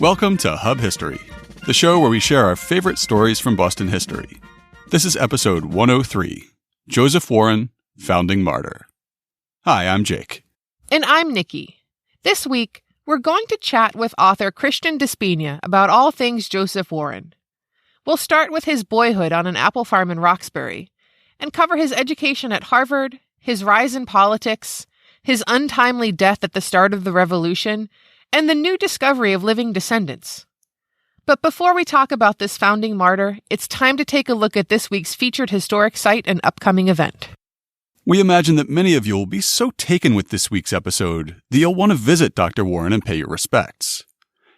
Welcome to Hub History, the show where we share our favorite stories from Boston history. This is episode 103, Joseph Warren, Founding Martyr. Hi, I'm Jake. And I'm Nikki. This week, we're going to chat with author Christopher di Spigna about all things Joseph Warren. We'll start with his boyhood on an apple farm in Roxbury and cover his education at Harvard, his rise in politics, his untimely death at the start of the Revolution, and the new discovery of living descendants. But before we talk about this founding martyr, it's time to take a look at this week's featured historic site and upcoming event. We imagine that many of you will be so taken with this week's episode that you'll want to visit Dr. Warren and pay your respects.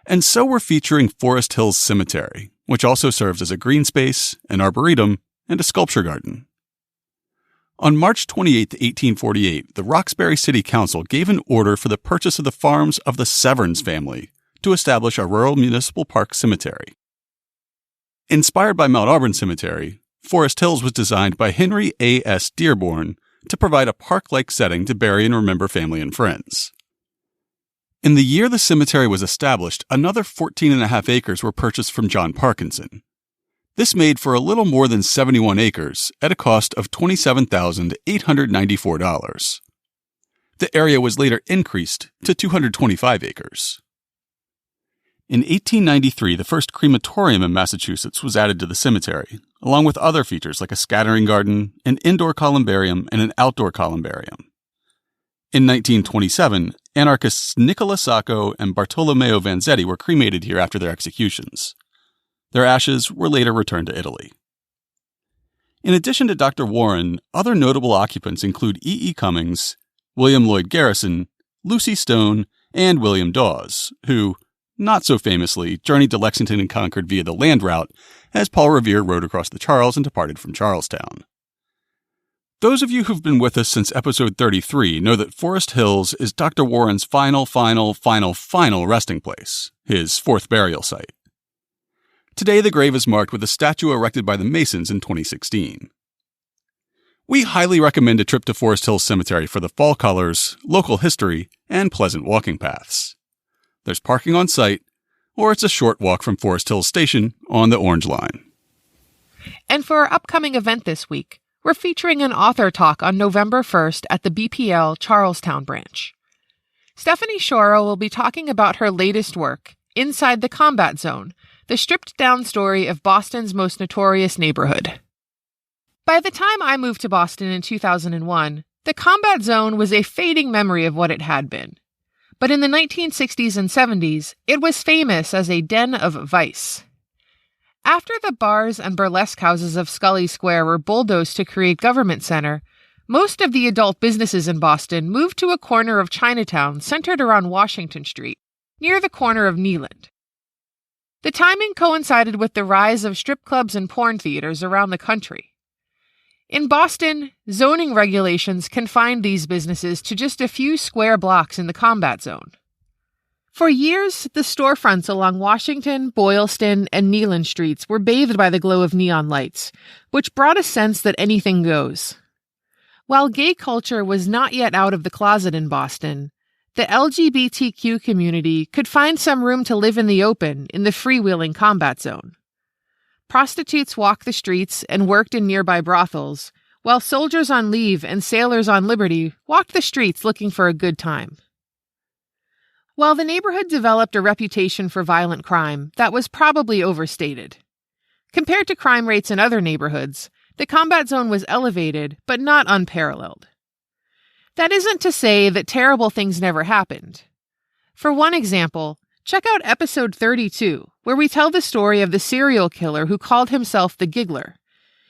And so we're featuring Forest Hills Cemetery, which also serves as a green space, an arboretum, and a sculpture garden. On March 28, 1848, the Roxbury City Council gave an order for the purchase of the farms of the Severns family to establish a rural municipal park cemetery. Inspired by Mount Auburn Cemetery, Forest Hills was designed by Henry A. S. Dearborn to provide a park-like setting to bury and remember family and friends. In the year the cemetery was established, another 14.5 acres were purchased from John Parkinson. This made for a little more than 71 acres at a cost of $27,894. The area was later increased to 225 acres. In 1893, the first crematorium in Massachusetts was added to the cemetery, along with other features like a scattering garden, an indoor columbarium, and an outdoor columbarium. In 1927, anarchists Nicola Sacco and Bartolomeo Vanzetti were cremated here after their executions. Their ashes were later returned to Italy. In addition to Dr. Warren, other notable occupants include E. E. Cummings, William Lloyd Garrison, Lucy Stone, and William Dawes, who, not so famously, journeyed to Lexington and Concord via the land route as Paul Revere rode across the Charles and departed from Charlestown. Those of you who've been with us since episode 33 know that Forest Hills is Dr. Warren's final resting place, his fourth burial site. Today, the grave is marked with a statue erected by the Masons in 2016. We highly recommend a trip to Forest Hills Cemetery for the fall colors, local history, and pleasant walking paths. There's parking on site, or it's a short walk from Forest Hills Station on the Orange Line. And for our upcoming event this week, we're featuring an author talk on November 1st at the BPL Charlestown branch. Stephanie Shoro will be talking about her latest work, Inside the Combat Zone, the stripped-down story of Boston's most notorious neighborhood. By the time I moved to Boston in 2001, the combat zone was a fading memory of what it had been. But in the 1960s and 70s, it was famous as a den of vice. After the bars and burlesque houses of Scully Square were bulldozed to create Government Center, most of the adult businesses in Boston moved to a corner of Chinatown centered around Washington Street, near the corner of Neeland. The timing coincided with the rise of strip clubs and porn theaters around the country. In Boston, zoning regulations confined these businesses to just a few square blocks in the combat zone. For years, the storefronts along Washington, Boylston, and Neeland streets were bathed by the glow of neon lights, which brought a sense that anything goes. While gay culture was not yet out of the closet in Boston, the LGBTQ community could find some room to live in the open in the freewheeling combat zone. Prostitutes walked the streets and worked in nearby brothels, while soldiers on leave and sailors on liberty walked the streets looking for a good time. While the neighborhood developed a reputation for violent crime, that was probably overstated. Compared to crime rates in other neighborhoods, the combat zone was elevated, but not unparalleled. That isn't to say that terrible things never happened. For one example, check out episode 32, where we tell the story of the serial killer who called himself the Giggler.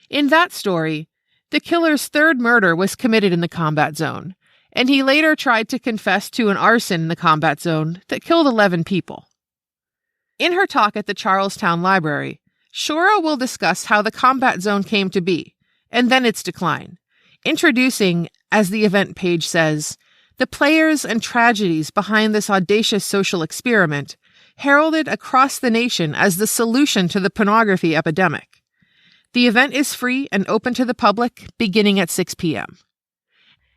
In that story, the killer's third murder was committed in the combat zone, and he later tried to confess to an arson in the combat zone that killed 11 people. In her talk at the Charlestown Library, Shoro will discuss how the combat zone came to be, and then its decline, introducing, as the event page says, the players and tragedies behind this audacious social experiment, heralded across the nation as the solution to the pornography epidemic. The event is free and open to the public, beginning at 6 p.m.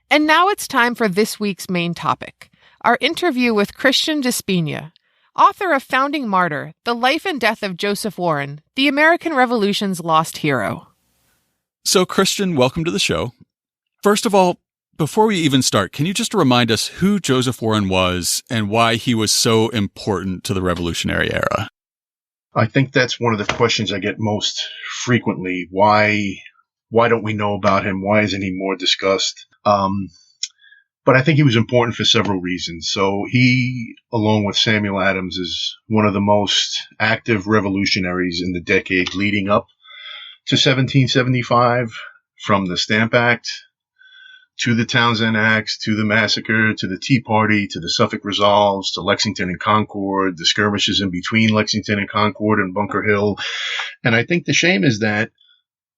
And now it's time for this week's main topic, our interview with Christopher di Spigna, author of Founding Martyr, The Life and Death of Joseph Warren, the American Revolution's Lost Hero. So, Christian, welcome to the show. First of all, before we even start, can you just remind us who Joseph Warren was and why he was so important to the Revolutionary era? I think that's one of the questions I get most frequently. Why don't we know about him? Why isn't he more discussed? But I think he was important for several reasons. So he, along with Samuel Adams, is one of the most active revolutionaries in the decade leading up to 1775, from the Stamp Act to the Townshend Acts, to the massacre, to the Tea Party, to the Suffolk Resolves, to Lexington and Concord, the skirmishes in between Lexington and Concord and Bunker Hill. And I think the shame is that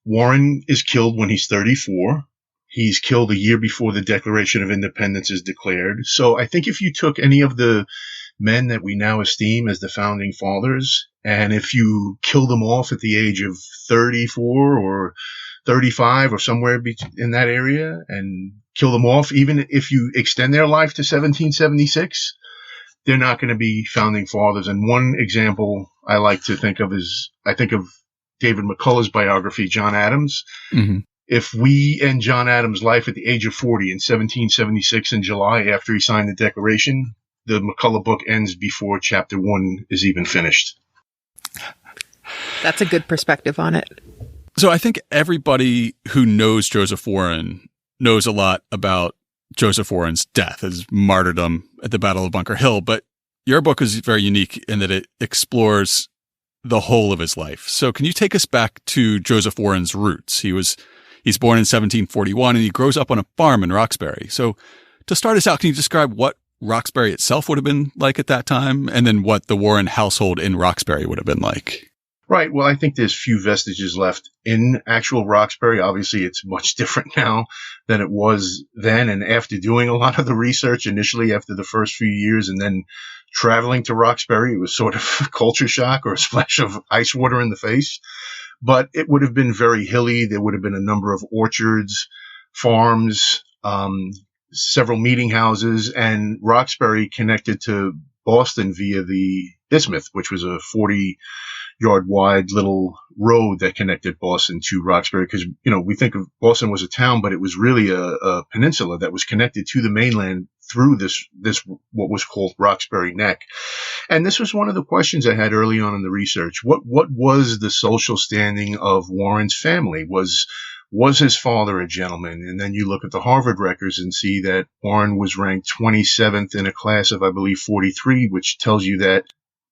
Warren is killed when he's 34. He's killed a year before the Declaration of Independence is declared. So I think if you took any of the men that we now esteem as the founding fathers, and if you killed them off at the age of 34 or 35 or somewhere in that area and kill them off, even if you extend their life to 1776, they're not going to be founding fathers. And one example I like to think of is, I think of David McCullough's biography, John Adams. Mm-hmm. If we end John Adams' life at the age of 40 in 1776 in July after he signed the Declaration, the McCullough book ends before chapter 1 is even finished. That's a good perspective on it. So I think everybody who knows Joseph Warren knows a lot about Joseph Warren's death, his martyrdom at the Battle of Bunker Hill. But your book is very unique in that it explores the whole of his life. So can you take us back to Joseph Warren's roots? He's born in 1741 and he grows up on a farm in Roxbury. So to start us out, can you describe what Roxbury itself would have been like at that time, and then what the Warren household in Roxbury would have been like? Right. Well, I think there's few vestiges left in actual Roxbury. Obviously, it's much different now than it was then. And after doing a lot of the research initially after the first few years and then traveling to Roxbury, it was sort of a culture shock or a splash of ice water in the face. But it would have been very hilly. There would have been a number of orchards, farms, several meeting houses, and Roxbury connected to Boston via the Bismuth, which was a 40-yard wide little road that connected Boston to Roxbury. Because, we think of Boston was a town, but it was really a peninsula that was connected to the mainland through this what was called Roxbury Neck. And this was one of the questions I had early on in the research. What was the social standing of Warren's family? Was his father a gentleman? And then you look at the Harvard records and see that Warren was ranked 27th in a class of, I believe, 43, which tells you that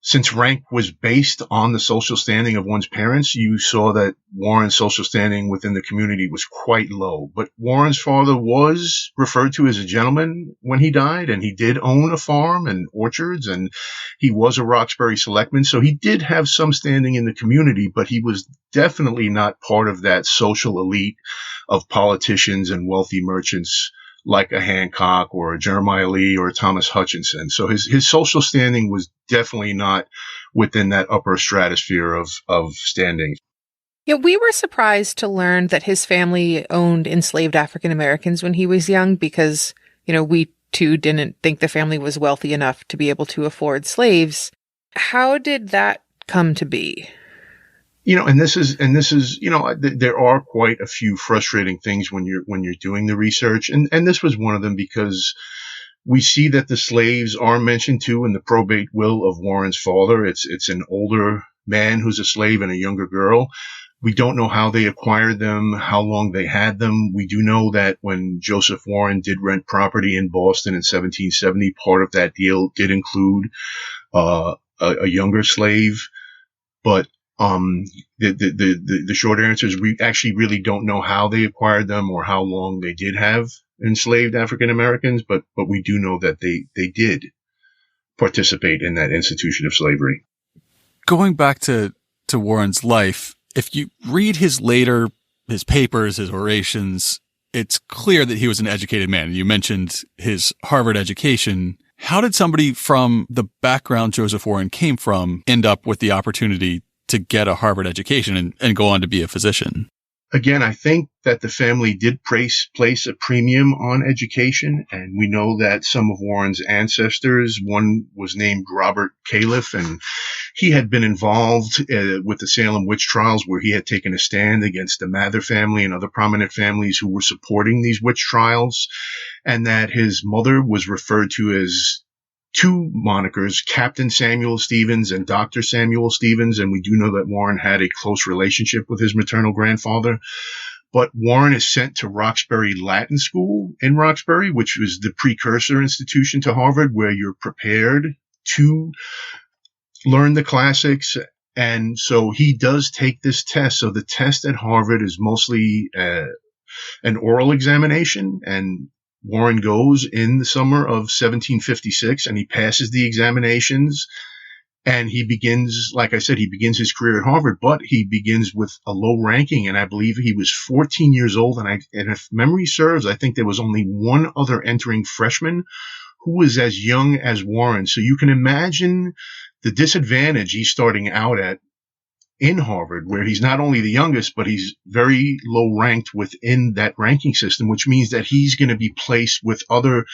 since rank was based on the social standing of one's parents, you saw that Warren's social standing within the community was quite low. But Warren's father was referred to as a gentleman when he died, and he did own a farm and orchards, and he was a Roxbury selectman. So he did have some standing in the community, but he was definitely not part of that social elite of politicians and wealthy merchants like a Hancock or a Jeremiah Lee or a Thomas Hutchinson. So his social standing was definitely not within that upper stratosphere of standing. Yeah, we were surprised to learn that his family owned enslaved African Americans when he was young because, we too didn't think the family was wealthy enough to be able to afford slaves. How did that come to be? And this is, there are quite a few frustrating things when you're doing the research. And this was one of them because we see that the slaves are mentioned too in the probate will of Warren's father. It's an older man who's a slave and a younger girl. We don't know how they acquired them, how long they had them. We do know that when Joseph Warren did rent property in Boston in 1770, part of that deal did include a younger slave. But the short answer is we actually really don't know how they acquired them or how long they did have enslaved African Americans, but we do know that they did participate in that institution of slavery. Going back to Warren's life, if you read his papers, his orations, it's clear that he was an educated man. You mentioned his Harvard education. How did somebody from the background Joseph Warren came from end up with the opportunity to get a Harvard education and go on to be a physician? Again, I think that the family did place a premium on education, and we know that some of Warren's ancestors, one was named Robert Califf, and he had been involved with the Salem witch trials, where he had taken a stand against the Mather family and other prominent families who were supporting these witch trials, and that his mother was referred to as two monikers, Captain Samuel Stevens and Dr. Samuel Stevens, and we do know that Warren had a close relationship with his maternal grandfather. But Warren is sent to Roxbury Latin School in Roxbury, which was the precursor institution to Harvard, where you're prepared to learn the classics. And so he does take this test. So the test at Harvard is mostly an oral examination, and Warren goes in the summer of 1756 and he passes the examinations, and he begins, like I said, he begins his career at Harvard, but he begins with a low ranking. And I believe he was 14 years old. And if memory serves, I think there was only one other entering freshman who was as young as Warren. So you can imagine the disadvantage he's starting out at in Harvard, where he's not only the youngest, but he's very low ranked within that ranking system, which means that he's going to be placed with other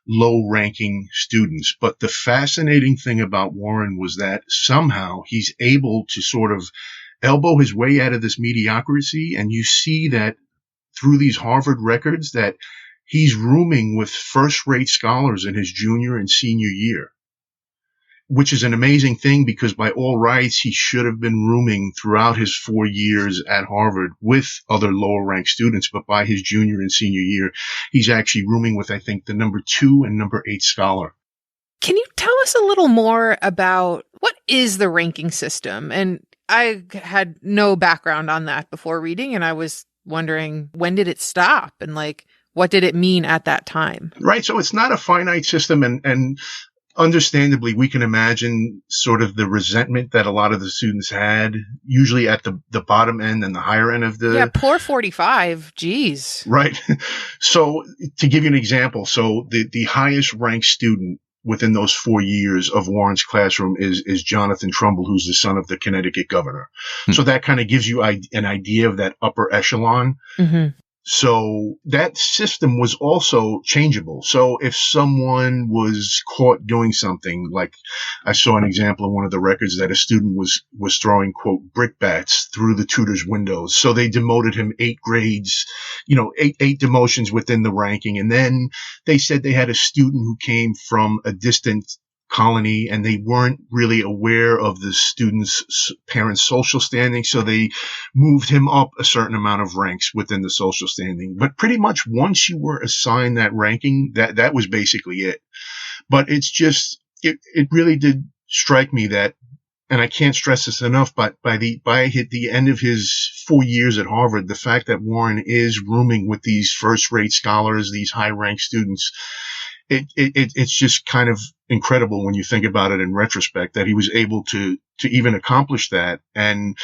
low ranking students. But the fascinating thing about Warren was that somehow he's able to sort of elbow his way out of this mediocrity. And you see that through these Harvard records that he's rooming with first rate scholars in his junior and senior year, which is an amazing thing, because by all rights, he should have been rooming throughout his 4 years at Harvard with other lower ranked students. But by his junior and senior year, he's actually rooming with, I think, the number 2 and number 8 scholar. Can you tell us a little more about what is the ranking system? And I had no background on that before reading, and I was wondering, when did it stop? And what did it mean at that time? Right. So it's not a finite system, and understandably, we can imagine sort of the resentment that a lot of the students had, usually at the bottom end and the higher end of the... Yeah, poor 45. Geez. Right. So to give you an example, so the highest ranked student within those 4 years of Warren's classroom is Jonathan Trumbull, who's the son of the Connecticut governor. So that kind of gives you an idea of that upper echelon. Mm-hmm. So that system was also changeable. So if someone was caught doing something, like I saw an example in one of the records that a student was throwing, quote, brickbats through the tutor's windows. So they demoted him 8 grades, eight demotions within the ranking. And then they said they had a student who came from a distant colony and they weren't really aware of the student's parents' social standing. So they moved him up a certain amount of ranks within the social standing. But pretty much once you were assigned that ranking, that was basically it. But it's just, it really did strike me that, and I can't stress this enough, but by the end of his 4 years at Harvard, the fact that Warren is rooming with these first-rate scholars, these high-ranked students, it's just kind of incredible when you think about it in retrospect, that he was able to even accomplish that. And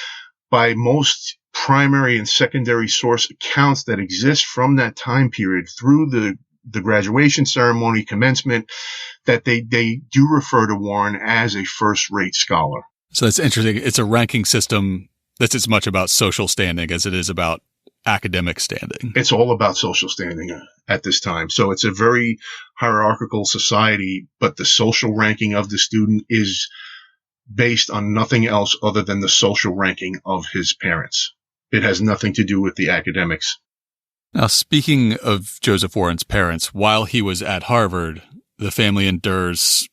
by most primary and secondary source accounts that exist from that time period through the graduation ceremony, commencement, that they do refer to Warren as a first-rate scholar. So that's interesting. It's a ranking system that's as much about social standing as it is about academic standing. It's all about social standing at this time. So it's a very hierarchical society, but the social ranking of the student is based on nothing else other than the social ranking of his parents. It has nothing to do with the academics. Now, speaking of Joseph Warren's parents, while he was at Harvard, the family endures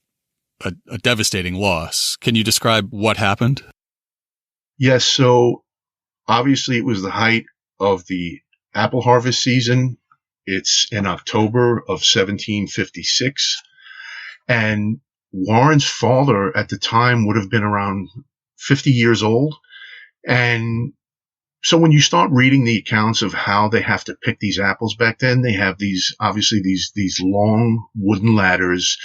a devastating loss. Can you describe what happened? Yes. So obviously it was the height of the apple harvest season. It's in October of 1756. And Warren's father at the time would have been around 50 years old. And so when you start reading the accounts of how they have to pick these apples back then, they have these long wooden ladders,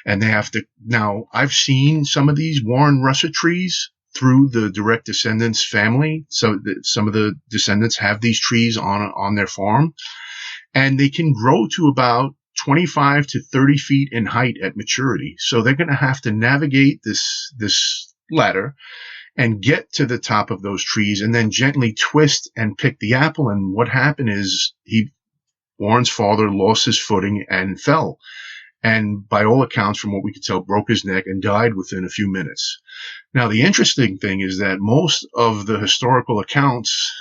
and they have to, now I've seen some of these Warren russet trees through the direct descendants family. So some of the descendants have these trees on their farm, and they can grow to about 25 to 30 feet in height at maturity. So they're going to have to navigate this ladder. and get to the top of those trees and then gently twist and pick the apple. And what happened is Warren's father lost his footing and fell. And by all accounts, from what we could tell, broke his neck and died within a few minutes. Now, the interesting thing is that most of the historical accounts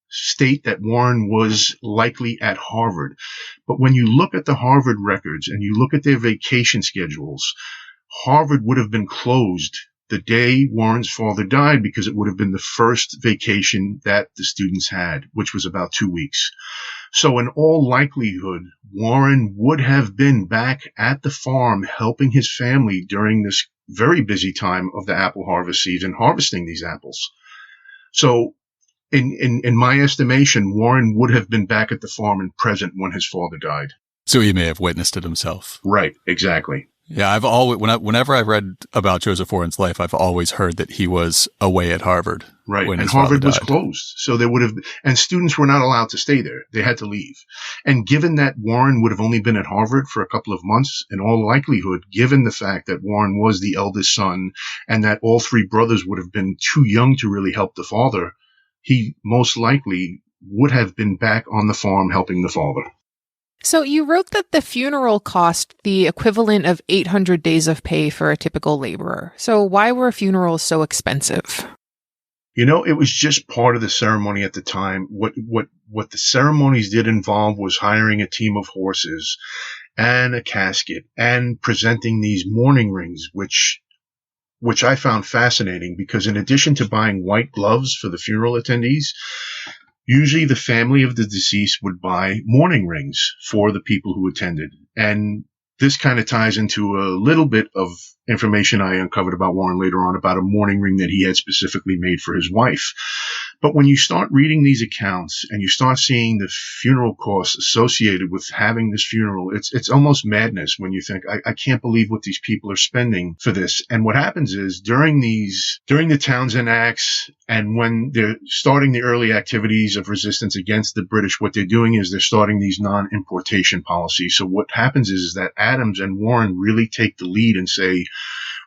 state that Warren was likely at Harvard. But when you look at the Harvard records and you look at their vacation schedules, Harvard would have been closed the day Warren's father died because it would have been the first vacation that the students had, which was about 2 weeks. So in all likelihood, Warren would have been back at the farm helping his family during this very busy time of the apple harvest season, harvesting these apples. So in my estimation, Warren would have been back at the farm and present when his father died. So he may have witnessed it himself. Right, exactly. Yeah, I've always, whenever I've read about Joseph Warren's life, I've always heard that he was away at Harvard. Right, and Harvard was closed. So there would have, and students were not allowed to stay there. They had to leave. And given that Warren would have only been at Harvard for a couple of months, in all likelihood, given the fact that Warren was the eldest son and that all three brothers would have been too young to really help the father, he most likely would have been back on the farm helping the father. So you wrote that the funeral cost the equivalent of 800 days of pay for a typical laborer. So why were funerals so expensive? You know, it was just part of the ceremony at the time. What the ceremonies did involve was hiring a team of horses and a casket and presenting these mourning rings, which I found fascinating because in addition to buying white gloves for the funeral attendees, usually the family of the deceased would buy mourning rings for the people who attended. And this kind of ties into a little bit of information I uncovered about Warren later on about a mourning ring that he had specifically made for his wife. But when you start reading these accounts and you start seeing the funeral costs associated with having this funeral, it's almost madness when you think, I can't believe what these people are spending for this. And what happens is during the Townsend Acts and when they're starting the early activities of resistance against the British, what they're doing is they're starting these non-importation policies. So what happens is that Adams and Warren really take the lead and say,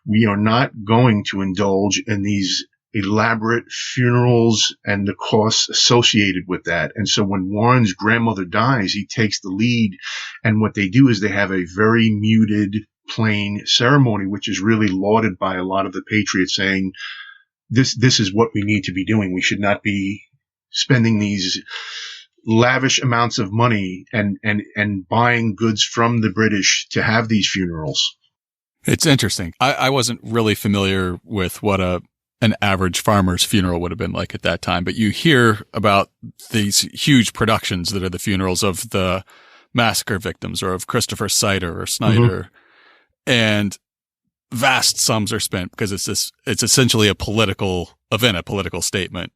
we are not going to indulge in these elaborate funerals and the costs associated with that. And so when Warren's grandmother dies, he takes the lead. And what they do is they have a very muted, plain ceremony, which is really lauded by a lot of the patriots, saying, this is what we need to be doing. We should not be spending these lavish amounts of money and buying goods from the British to have these funerals. It's interesting. I wasn't really familiar with what an average farmer's funeral would have been like at that time, but you hear about these huge productions that are the funerals of the massacre victims or of Christopher Sider or Snyder, and vast sums are spent because it's essentially a political event, a political statement.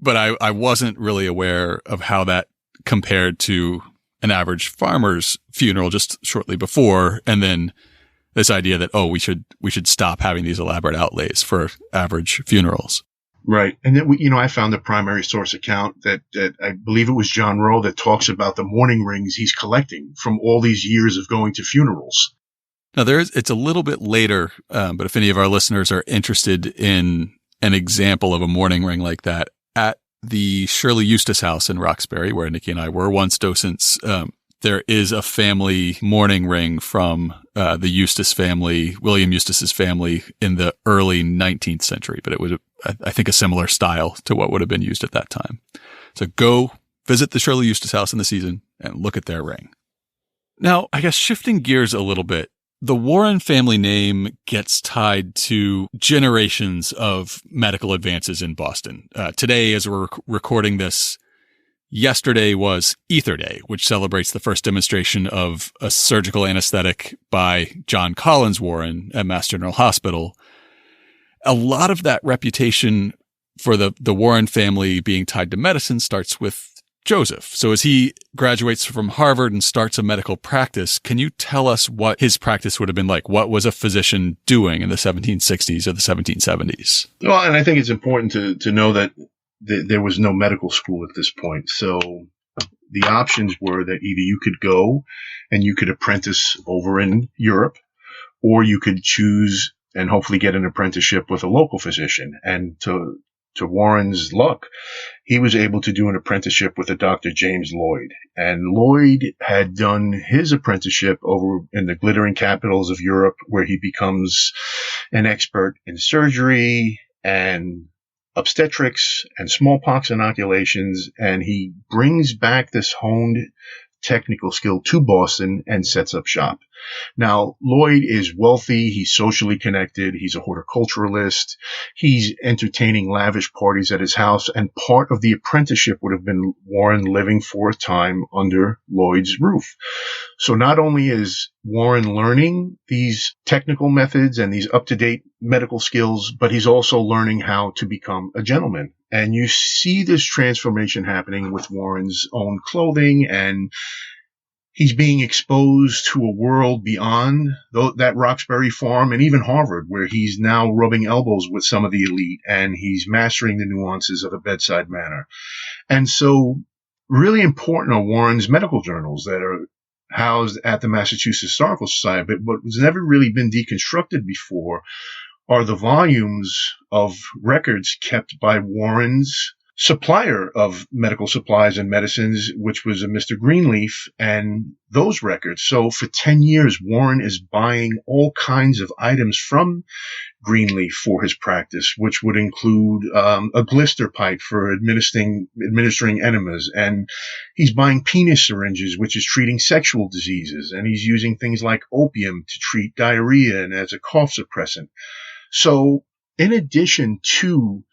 But I wasn't really aware of how that compared to an average farmer's funeral just shortly before, and then this idea that, we should stop having these elaborate outlays for average funerals. Right. And then, I found a primary source account that I believe it was John Rowe that talks about the mourning rings he's collecting from all these years of going to funerals. Now it's a little bit later, but if any of our listeners are interested in an example of a mourning ring like that, at the Shirley Eustace House in Roxbury, where Nikki and I were once docents, there is a family mourning ring from the Eustace family, William Eustace's family, in the early 19th century, but it was, I think, a similar style to what would have been used at that time. So go visit the Shirley Eustace House in the season and look at their ring. Now, I guess shifting gears a little bit, the Warren family name gets tied to generations of medical advances in Boston. Today, as we're recording this, yesterday was Ether Day, which celebrates the first demonstration of a surgical anesthetic by John Collins Warren at Mass General Hospital. A lot of that reputation for the Warren family being tied to medicine starts with Joseph. So as he graduates from Harvard and starts a medical practice, can you tell us what his practice would have been like? What was a physician doing in the 1760s or the 1770s? Well, and I think it's important to know that there was no medical school at this point. So the options were that either you could go and you could apprentice over in Europe, or you could choose hopefully get an apprenticeship with a local physician. And to Warren's luck, he was able to do an apprenticeship with a Dr. James Lloyd. And Lloyd had done his apprenticeship over in the glittering capitals of Europe, where he becomes an expert in surgery and obstetrics and smallpox inoculations. And he brings back this honed technical skill to Boston and sets up shop. Now, Lloyd is wealthy. He's socially connected. He's a horticulturalist. He's entertaining lavish parties at his house. And part of the apprenticeship would have been Warren living for a time under Lloyd's roof. So not only is Warren learning these technical methods and these up-to-date medical skills, but he's also learning how to become a gentleman. And you see this transformation happening with Warren's own clothing, and he's being exposed to a world beyond that Roxbury farm and even Harvard, where he's now rubbing elbows with some of the elite, and he's mastering the nuances of a bedside manner. And so really important are Warren's medical journals that are housed at the Massachusetts Historical Society, but what has never really been deconstructed before are the volumes of records kept by Warren's supplier of medical supplies and medicines, which was a Mr. Greenleaf, and those records. So for 10 years, Warren is buying all kinds of items from Greenleaf for his practice, which would include a blister pipe for administering enemas, and he's buying penis syringes, which is treating sexual diseases, and he's using things like opium to treat diarrhea and as a cough suppressant. So in addition to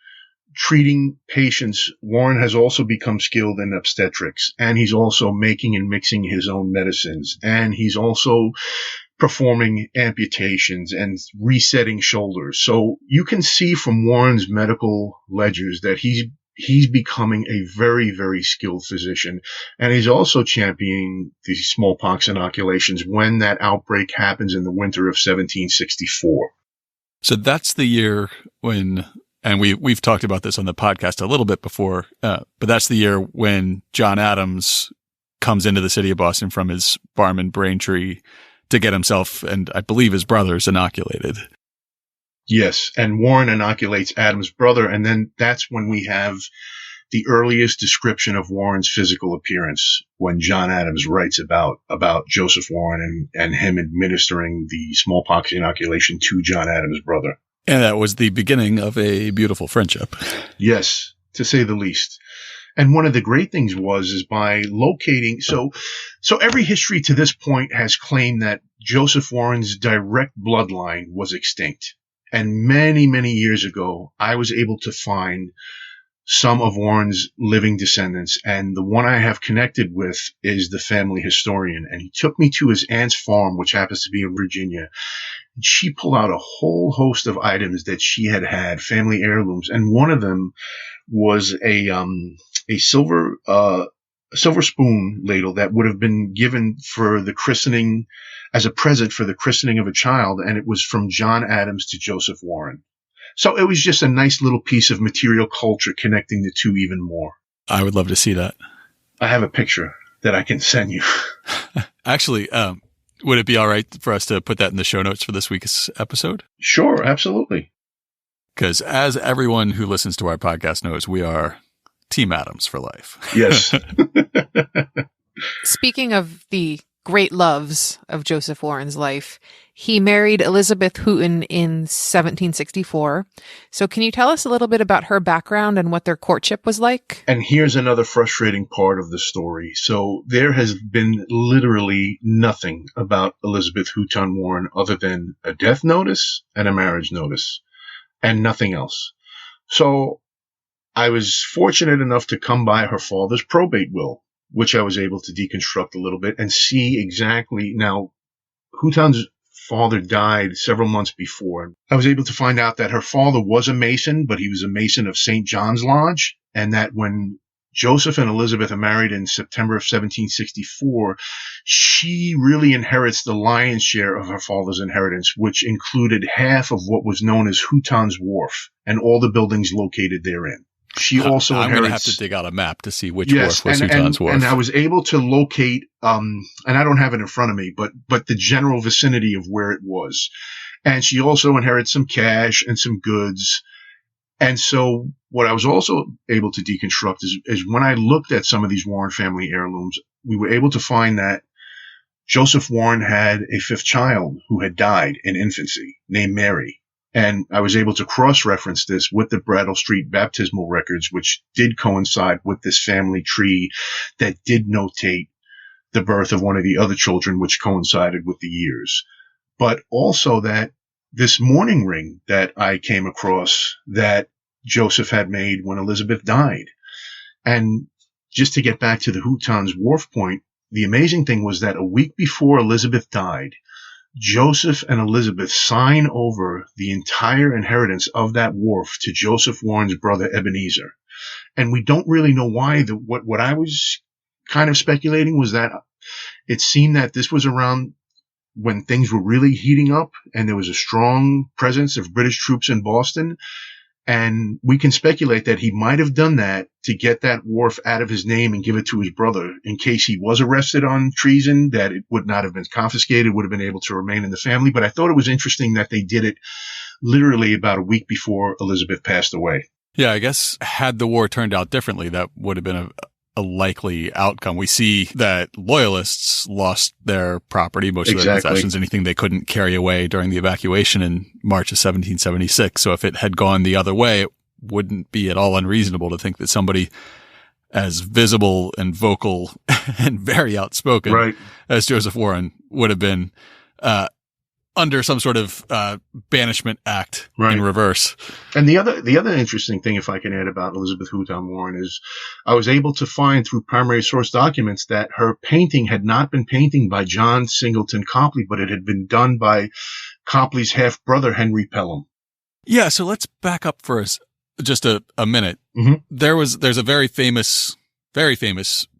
treating patients, Warren has also become skilled in obstetrics, and he's also making and mixing his own medicines, and he's also performing amputations and resetting shoulders. So you can see from Warren's medical ledgers that he's becoming a very, very skilled physician, and he's also championing the smallpox inoculations when that outbreak happens in the winter of 1764. So that's the year when, and we've talked about this on the podcast a little bit before, but that's the year when John Adams comes into the city of Boston from his farm in Braintree to get himself and I believe his brothers inoculated. Yes, and Warren inoculates Adams' brother, and then that's when we have the earliest description of Warren's physical appearance, when John Adams writes about Joseph Warren and him administering the smallpox inoculation to John Adams' brother. And that was the beginning of a beautiful friendship. Yes, to say the least. And one of the great things is by locating, so every history to this point has claimed that Joseph Warren's direct bloodline was extinct. And many, many years ago, I was able to find some of Warren's living descendants, and the one I have connected with is the family historian. And he took me to his aunt's farm, which happens to be in Virginia. And she pulled out a whole host of items that she had, family heirlooms, and one of them was a silver spoon ladle that would have been given for the christening, as a present for the christening of a child, and it was from John Adams to Joseph Warren. So it was just a nice little piece of material culture connecting the two even more. I would love to see that. I have a picture that I can send you. Actually, would it be all right for us to put that in the show notes for this week's episode? Sure, absolutely. Because as everyone who listens to our podcast knows, we are Team Adams for life. Yes. Speaking of the great loves of Joseph Warren's life, he married Elizabeth Houghton in 1764. So can you tell us a little bit about her background and what their courtship was like? And here's another frustrating part of the story. So there has been literally nothing about Elizabeth Houghton Warren other than a death notice and a marriage notice, and nothing else. So I was fortunate enough to come by her father's probate will, which I was able to deconstruct a little bit and see exactly. Now, Houghton's father died several months before. I was able to find out that her father was a Mason, but he was a Mason of St. John's Lodge, and that when Joseph and Elizabeth are married in September of 1764, she really inherits the lion's share of her father's inheritance, which included half of what was known as Houghton's Wharf and all the buildings located therein. She also I'm going to have to dig out a map to see which wharf was Houghton's wharf. And I was able to locate, and I don't have it in front of me, but the general vicinity of where it was. And she also inherited some cash and some goods. And so what I was also able to deconstruct is when I looked at some of these Warren family heirlooms, we were able to find that Joseph Warren had a fifth child who had died in infancy named Mary. And I was able to cross-reference this with the Brattle Street baptismal records, which did coincide with this family tree that did notate the birth of one of the other children, which coincided with the years. But also that this mourning ring that I came across that Joseph had made when Elizabeth died. And just to get back to the Houton's Wharf point, the amazing thing was that a week before Elizabeth died, Joseph and Elizabeth sign over the entire inheritance of that wharf to Joseph Warren's brother Ebenezer. And we don't really know why. What I was kind of speculating was that it seemed that this was around when things were really heating up and there was a strong presence of British troops in Boston. And we can speculate that he might have done that to get that wharf out of his name and give it to his brother in case he was arrested on treason, that it would not have been confiscated, would have been able to remain in the family. But I thought it was interesting that they did it literally about a week before Elizabeth passed away. Yeah, I guess had the war turned out differently, that would have been a likely outcome. We see that loyalists lost their property, most of their possessions, anything they couldn't carry away during the evacuation in March of 1776. So if it had gone the other way, it wouldn't be at all unreasonable to think that somebody as visible and vocal and very outspoken as Joseph Warren would have been under some sort of banishment act in reverse. And the other interesting thing, if I can add, about Elizabeth Houton Warren is I was able to find through primary source documents that her painting had not been painted by John Singleton Copley, but it had been done by Copley's half-brother, Henry Pelham. Yeah, so let's back up for just a minute. Mm-hmm. There's a very famous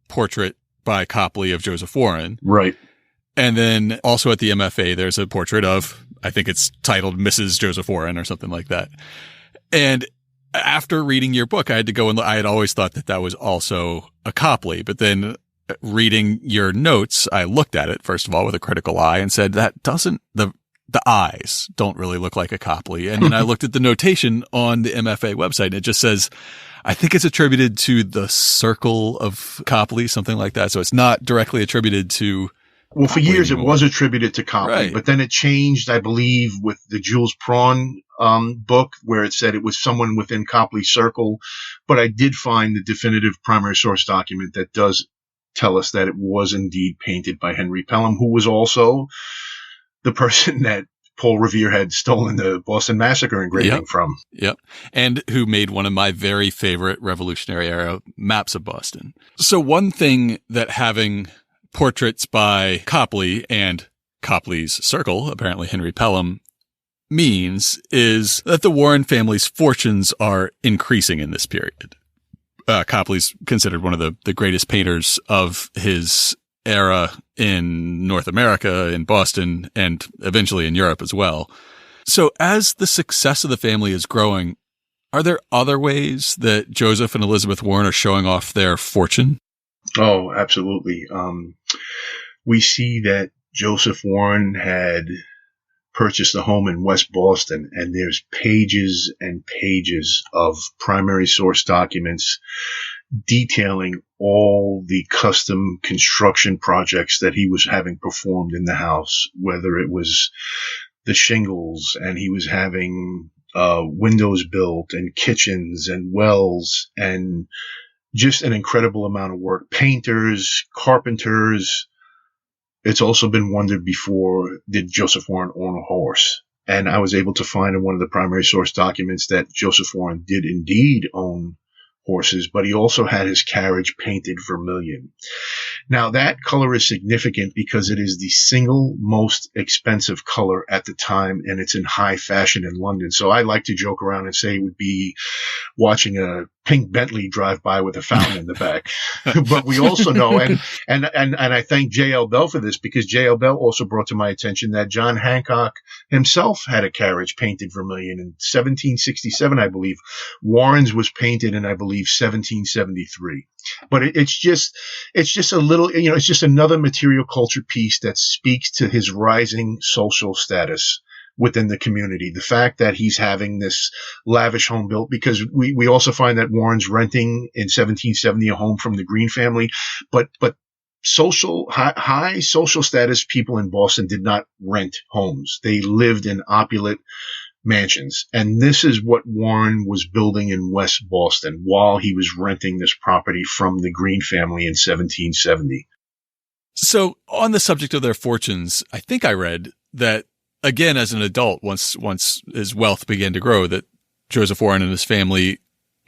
portrait by Copley of Joseph Warren. Right. And then also at the MFA, there's a portrait of, I think it's titled Mrs. Joseph Warren or something like that. And after reading your book, I had to go and I had always thought that was also a Copley. But then reading your notes, I looked at it, first of all, with a critical eye and said, that doesn't, the eyes don't really look like a Copley. And then I looked at the notation on the MFA website and it just says, I think it's attributed to the circle of Copley, something like that. So it's not directly attributed to. Well, for years it was attributed to Copley, but then it changed, I believe, with the Jules Prawn book, where it said it was someone within Copley's circle. But I did find the definitive primary source document that does tell us that it was indeed painted by Henry Pelham, who was also the person that Paul Revere had stolen the Boston Massacre engraving from. Yep. And who made one of my very favorite Revolutionary era maps of Boston. So one thing that having portraits by Copley and Copley's circle, apparently Henry Pelham, means is that the Warren family's fortunes are increasing in this period. Copley's considered one of the greatest painters of his era in North America, in Boston, and eventually in Europe as well. So as the success of the family is growing, are there other ways that Joseph and Elizabeth Warren are showing off their fortune? Oh, absolutely. We see that Joseph Warren had purchased a home in West Boston, and there's pages and pages of primary source documents detailing all the custom construction projects that he was having performed in the house, whether it was the shingles and he was having windows built and kitchens and wells and just an incredible amount of work. Painters, carpenters. It's also been wondered before, did Joseph Warren own a horse? And I was able to find in one of the primary source documents that Joseph Warren did indeed own horses, but he also had his carriage painted vermilion. Now, that color is significant because it is the single most expensive color at the time, and it's in high fashion in London. So I like to joke around and say it would be watching a pink Bentley drive by with a fountain in the back. But we also know, and I thank J.L. Bell for this, because J.L. Bell also brought to my attention that John Hancock himself had a carriage painted vermilion in 1767, I believe. Warren's was painted in, I believe, 1773. But it's just a little, it's just another material culture piece that speaks to his rising social status. within the community. The fact that he's having this lavish home built, because we also find that Warren's renting in 1770 a home from the Green family, but high social status people in Boston did not rent homes. They lived in opulent mansions. And this is what Warren was building in West Boston while he was renting this property from the Green family in 1770. So on the subject of their fortunes, I think I read that, again, as an adult, once his wealth began to grow, that Joseph Warren and his family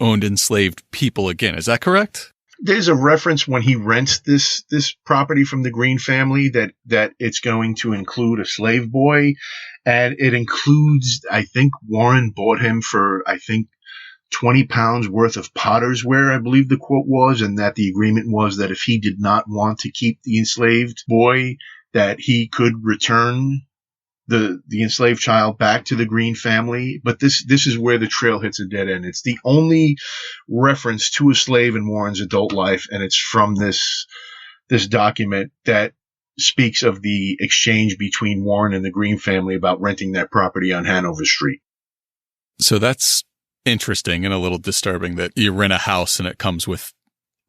owned enslaved people again. Is that correct? There's a reference when he rents this property from the Green family that it's going to include a slave boy. And it includes, I think Warren bought him for, 20 pounds worth of potter's ware, I believe the quote was, and that the agreement was that if he did not want to keep the enslaved boy, that he could return the enslaved child back to the Green family. But this is where the trail hits a dead end. It's the only reference to a slave in Warren's adult life, and it's from this document that speaks of the exchange between Warren and the Green family about renting that property on Hanover Street. So that's interesting and a little disturbing that you rent a house and it comes with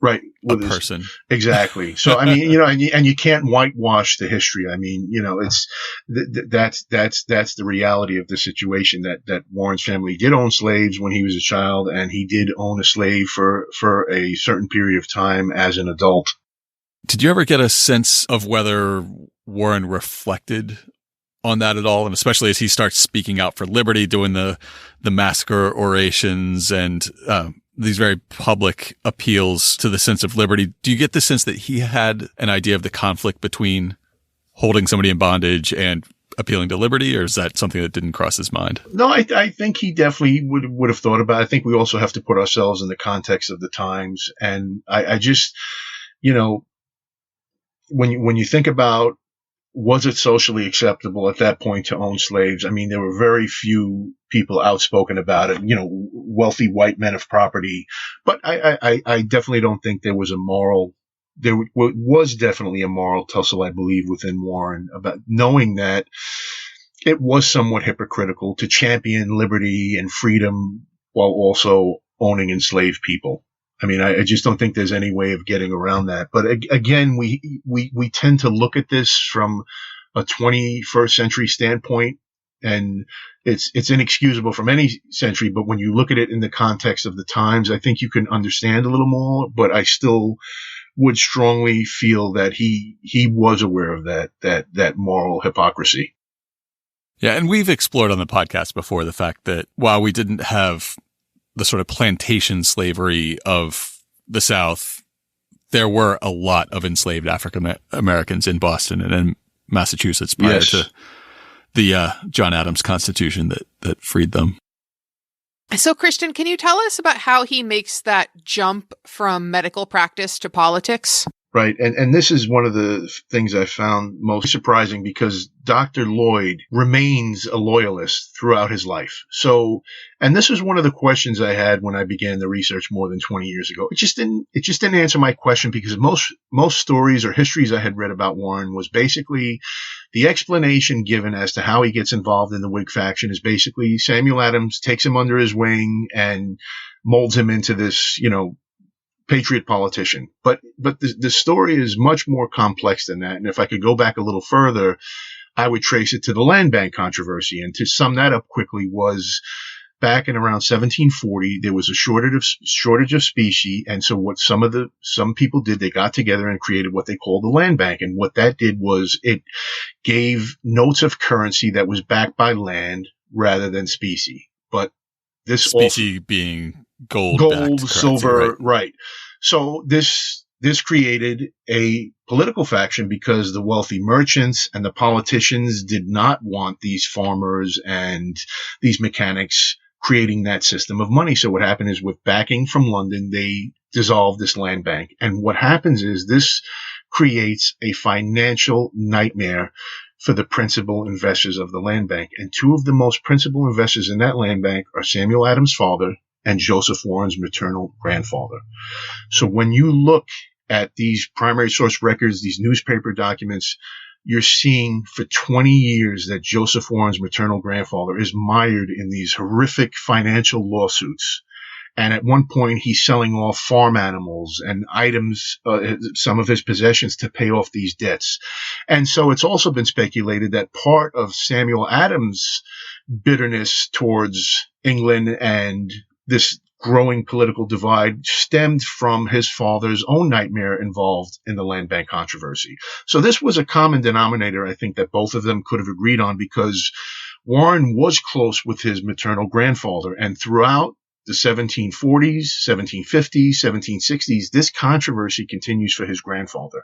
a person. Exactly. So, I mean, and you can't whitewash the history. I mean, it's that's the reality of the situation that Warren's family did own slaves when he was a child, and he did own a slave for a certain period of time as an adult. Did you ever get a sense of whether Warren reflected on that at all? And especially as he starts speaking out for liberty, doing the massacre orations and these very public appeals to the sense of liberty. Do you get the sense that he had an idea of the conflict between holding somebody in bondage and appealing to liberty, or is that something that didn't cross his mind? No, I think he definitely would have thought about it. I think we also have to put ourselves in the context of the times. And I just, when you think about, was it socially acceptable at that point to own slaves? I mean, there were very few people outspoken about it, wealthy white men of property. But I definitely don't think there was there was definitely a moral tussle, I believe, within Warren about knowing that it was somewhat hypocritical to champion liberty and freedom while also owning enslaved people. I mean, I just don't think there's any way of getting around that. But again, we tend to look at this from a 21st century standpoint, and it's inexcusable from any century. But when you look at it in the context of the times, I think you can understand a little more. But I still would strongly feel that he was aware of that moral hypocrisy. Yeah, and we've explored on the podcast before the fact that while we didn't have the sort of plantation slavery of the South, there were a lot of enslaved African Americans in Boston and in Massachusetts prior to the John Adams Constitution that freed them. So, Christian, can you tell us about how he makes that jump from medical practice to politics? Right. And this is one of the things I found most surprising, because Dr. Lloyd remains a loyalist throughout his life. So, and this was one of the questions I had when I began the research more than 20 years ago. It just didn't answer my question, because most stories or histories I had read about Warren was basically the explanation given as to how he gets involved in the Whig faction is basically Samuel Adams takes him under his wing and molds him into this, patriot politician. But the story is much more complex than that. And if I could go back a little further, I would trace it to the land bank controversy. And to sum that up quickly, was back in around 1740, there was a shortage of specie. And so what some people did, they got together and created what they called the land bank. And what that did was it gave notes of currency that was backed by land rather than specie. But this specie being gold, silver, right. So this created a political faction, because the wealthy merchants and the politicians did not want these farmers and these mechanics creating that system of money. So what happened is, with backing from London, they dissolved this land bank. And what happens is this creates a financial nightmare for the principal investors of the land bank. And two of the most principal investors in that land bank are Samuel Adams' father and Joseph Warren's maternal grandfather. So when you look at these primary source records, these newspaper documents, you're seeing for 20 years that Joseph Warren's maternal grandfather is mired in these horrific financial lawsuits. And at one point, he's selling off farm animals and items, some of his possessions, to pay off these debts. And so it's also been speculated that part of Samuel Adams' bitterness towards England and this growing political divide stemmed from his father's own nightmare involved in the land bank controversy. So this was a common denominator, I think, that both of them could have agreed on, because Warren was close with his maternal grandfather, and throughout the 1740s, 1750s, 1760s, this controversy continues for his grandfather.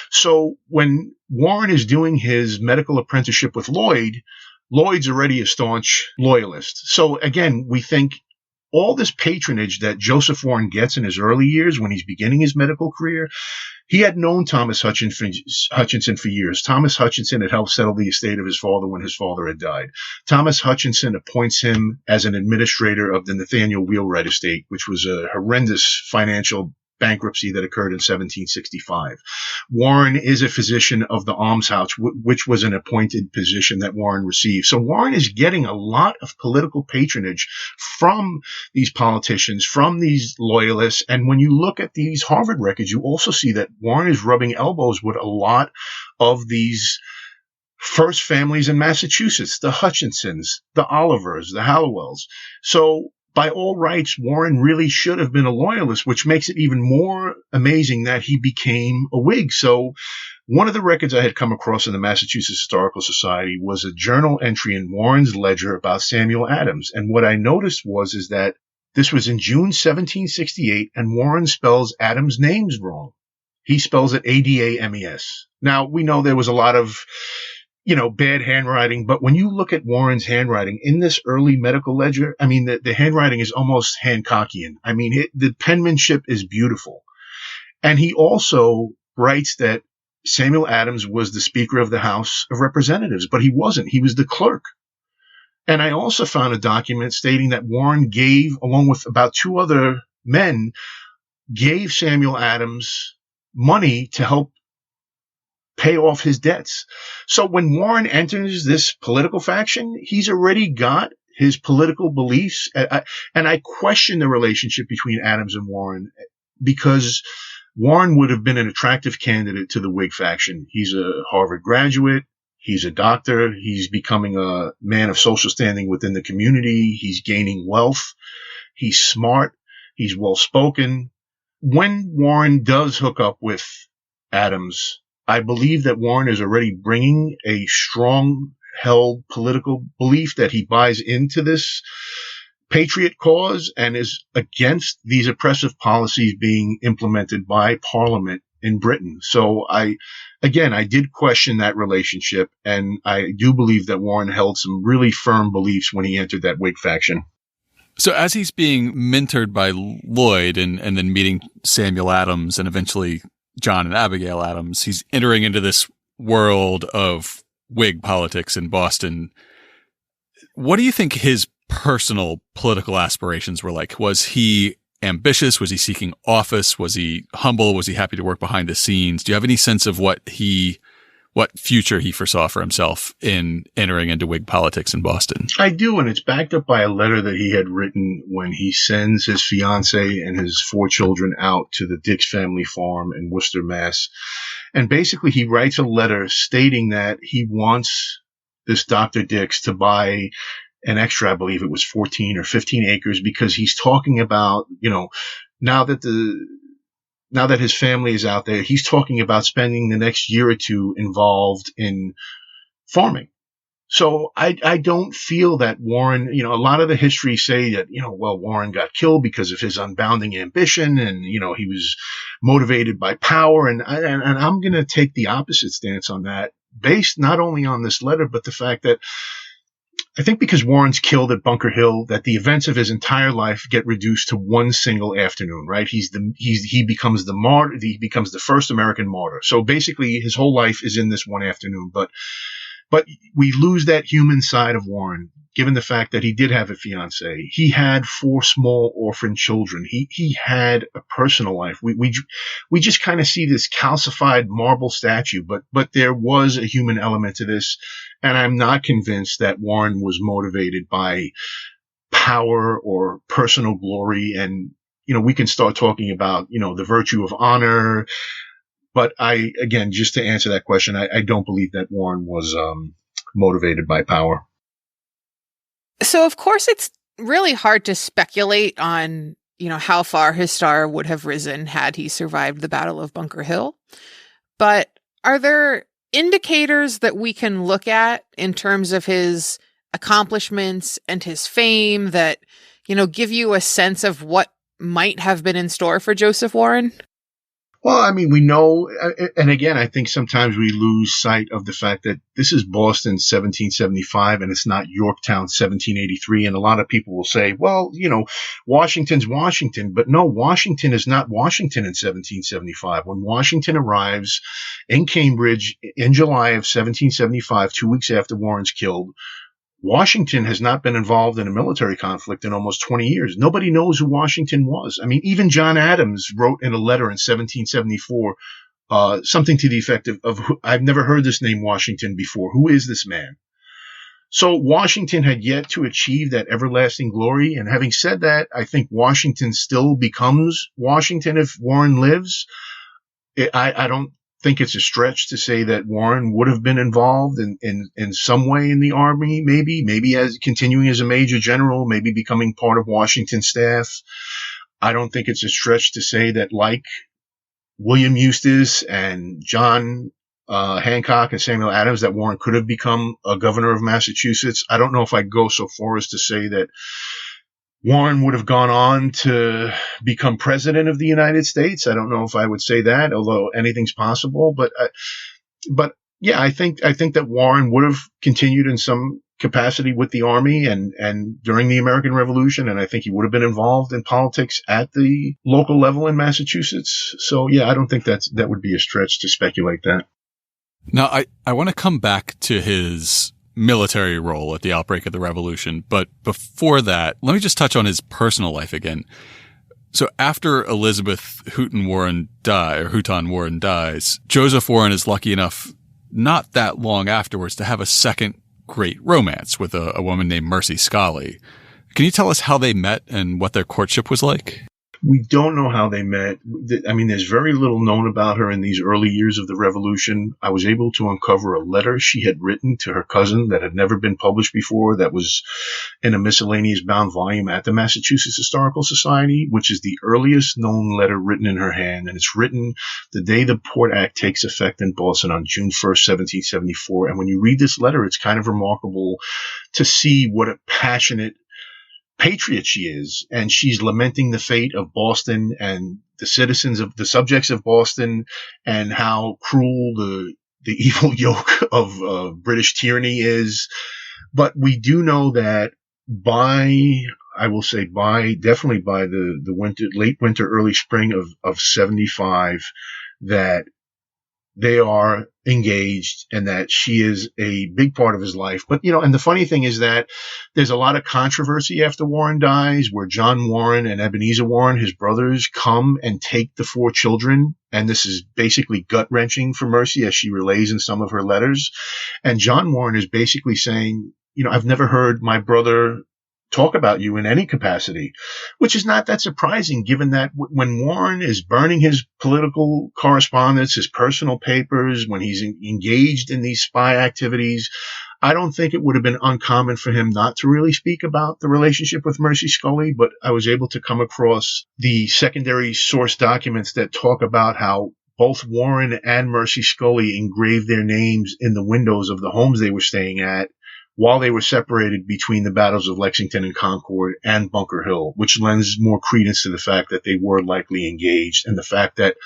So when Warren is doing his medical apprenticeship with Lloyd's already a staunch loyalist. So again, we think all this patronage that Joseph Warren gets in his early years when he's beginning his medical career, he had known Thomas Hutchinson for years. Thomas Hutchinson had helped settle the estate of his father when his father had died. Thomas Hutchinson appoints him as an administrator of the Nathaniel Wheelwright estate, which was a horrendous financial bankruptcy that occurred in 1765. Warren is a physician of the almshouse, which was an appointed position that Warren received. So Warren is getting a lot of political patronage from these politicians, from these loyalists. And when you look at these Harvard records, you also see that Warren is rubbing elbows with a lot of these first families in Massachusetts, the Hutchinsons, the Olivers, the Hallowells. So by all rights, Warren really should have been a loyalist, which makes it even more amazing that he became a Whig. So one of the records I had come across in the Massachusetts Historical Society was a journal entry in Warren's ledger about Samuel Adams. And what I noticed is that this was in June 1768, and Warren spells Adams' names wrong. He spells it Adames. Now, we know there was a lot of bad handwriting. But when you look at Warren's handwriting in this early medical ledger, I mean, the handwriting is almost Hancockian. I mean, the penmanship is beautiful. And he also writes that Samuel Adams was the Speaker of the House of Representatives, but he wasn't. He was the clerk. And I also found a document stating that Warren gave, along with about two other men, gave Samuel Adams money to help pay off his debts. So when Warren enters this political faction, he's already got his political beliefs. And I question the relationship between Adams and Warren, because Warren would have been an attractive candidate to the Whig faction. He's a Harvard graduate. He's a doctor. He's becoming a man of social standing within the community. He's gaining wealth. He's smart. He's well-spoken. When Warren does hook up with Adams, I believe that Warren is already bringing a strong-held political belief that he buys into this patriot cause and is against these oppressive policies being implemented by Parliament in Britain. So I did question that relationship, and I do believe that Warren held some really firm beliefs when he entered that Whig faction. So as he's being mentored by Lloyd and then meeting Samuel Adams and eventually John and Abigail Adams, he's entering into this world of Whig politics in Boston. What do you think his personal political aspirations were like? Was he ambitious? Was he seeking office? Was he humble? Was he happy to work behind the scenes? Do you have any sense of what future he foresaw for himself in entering into Whig politics in Boston? I do, and it's backed up by a letter that he had written when he sends his fiancée and his 4 children out to the Dix family farm in Worcester, Mass. And basically he writes a letter stating that he wants this Dr. Dix to buy an extra, I believe it was 14 or 15 acres, because he's talking about, now that his family is out there, he's talking about spending the next year or two involved in farming. So I don't feel that Warren, a lot of the history say that, Warren got killed because of his unbounding ambition and, he was motivated by power. And I'm going to take the opposite stance on that, based not only on this letter, but the fact that I think because Warren's killed at Bunker Hill, that the events of his entire life get reduced to one single afternoon, right? He becomes the martyr. He becomes the first American martyr. So basically his whole life is in this one afternoon, but we lose that human side of Warren. given the fact that he did have a fiance. He had 4 small orphan children. He had a personal life. We just kind of see this calcified marble statue, but there was a human element to this. And I'm not convinced that Warren was motivated by power or personal glory. And, we can start talking about, the virtue of honor. But again, just to answer that question, I don't believe that Warren was motivated by power. So, of course, it's really hard to speculate on, how far his star would have risen had he survived the Battle of Bunker Hill. But are there indicators that we can look at in terms of his accomplishments and his fame that, give you a sense of what might have been in store for Joseph Warren? Well, I mean, we know, and again, I think sometimes we lose sight of the fact that this is Boston 1775 and it's not Yorktown 1783. And a lot of people will say, well, Washington's Washington. But no, Washington is not Washington in 1775. When Washington arrives in Cambridge in July of 1775, 2 weeks after Warren's killed, Washington has not been involved in a military conflict in almost 20 years. Nobody knows who Washington was. I mean, even John Adams wrote in a letter in 1774 something to the effect of I've never heard this name Washington before. Who is this man? So Washington had yet to achieve that everlasting glory. And having said that, I think Washington still becomes Washington if Warren lives. I don't think it's a stretch to say that Warren would have been involved in some way in the Army, maybe as continuing as a major general, maybe becoming part of Washington's staff. I don't think it's a stretch to say that, like William Eustis and John Hancock and Samuel Adams, that Warren could have become a governor of Massachusetts. I don't know if I'd go so far as to say that Warren would have gone on to become president of the United States. I don't know if I would say that, although anything's possible. But yeah, I think that Warren would have continued in some capacity with the Army and during the American Revolution, and I think he would have been involved in politics at the local level in Massachusetts. So yeah, I don't think that would be a stretch to speculate that. Now, I want to come back to his military role at the outbreak of the revolution. But before that, let me just touch on his personal life again. So after Elizabeth Houghton Warren dies, Joseph Warren is lucky enough not that long afterwards to have a second great romance with a woman named Mercy Scully. Can you tell us how they met and what their courtship was like? We don't know how they met. I mean, there's very little known about her in these early years of the Revolution. I was able to uncover a letter she had written to her cousin that had never been published before, that was in a miscellaneous bound volume at the Massachusetts Historical Society, which is the earliest known letter written in her hand. And it's written the day the Port Act takes effect in Boston on June 1st, 1774. And when you read this letter, it's kind of remarkable to see what a passionate patriot she is, and she's lamenting the fate of Boston and the citizens of the subjects of Boston, and how cruel the evil yoke of British tyranny is. But we do know that definitely by the winter, late winter, early spring of 75, that they are engaged and that she is a big part of his life. But, and the funny thing is that there's a lot of controversy after Warren dies, where John Warren and Ebenezer Warren, his brothers, come and take the 4 children. And this is basically gut-wrenching for Mercy, as she relays in some of her letters. And John Warren is basically saying, I've never heard my brother talk about you in any capacity, which is not that surprising, given that when Warren is burning his political correspondence, his personal papers, when he's engaged in these spy activities, I don't think it would have been uncommon for him not to really speak about the relationship with Mercy Scully. But I was able to come across the secondary source documents that talk about how both Warren and Mercy Scully engraved their names in the windows of the homes they were staying at while they were separated between the battles of Lexington and Concord and Bunker Hill, which lends more credence to the fact that they were likely engaged and the fact that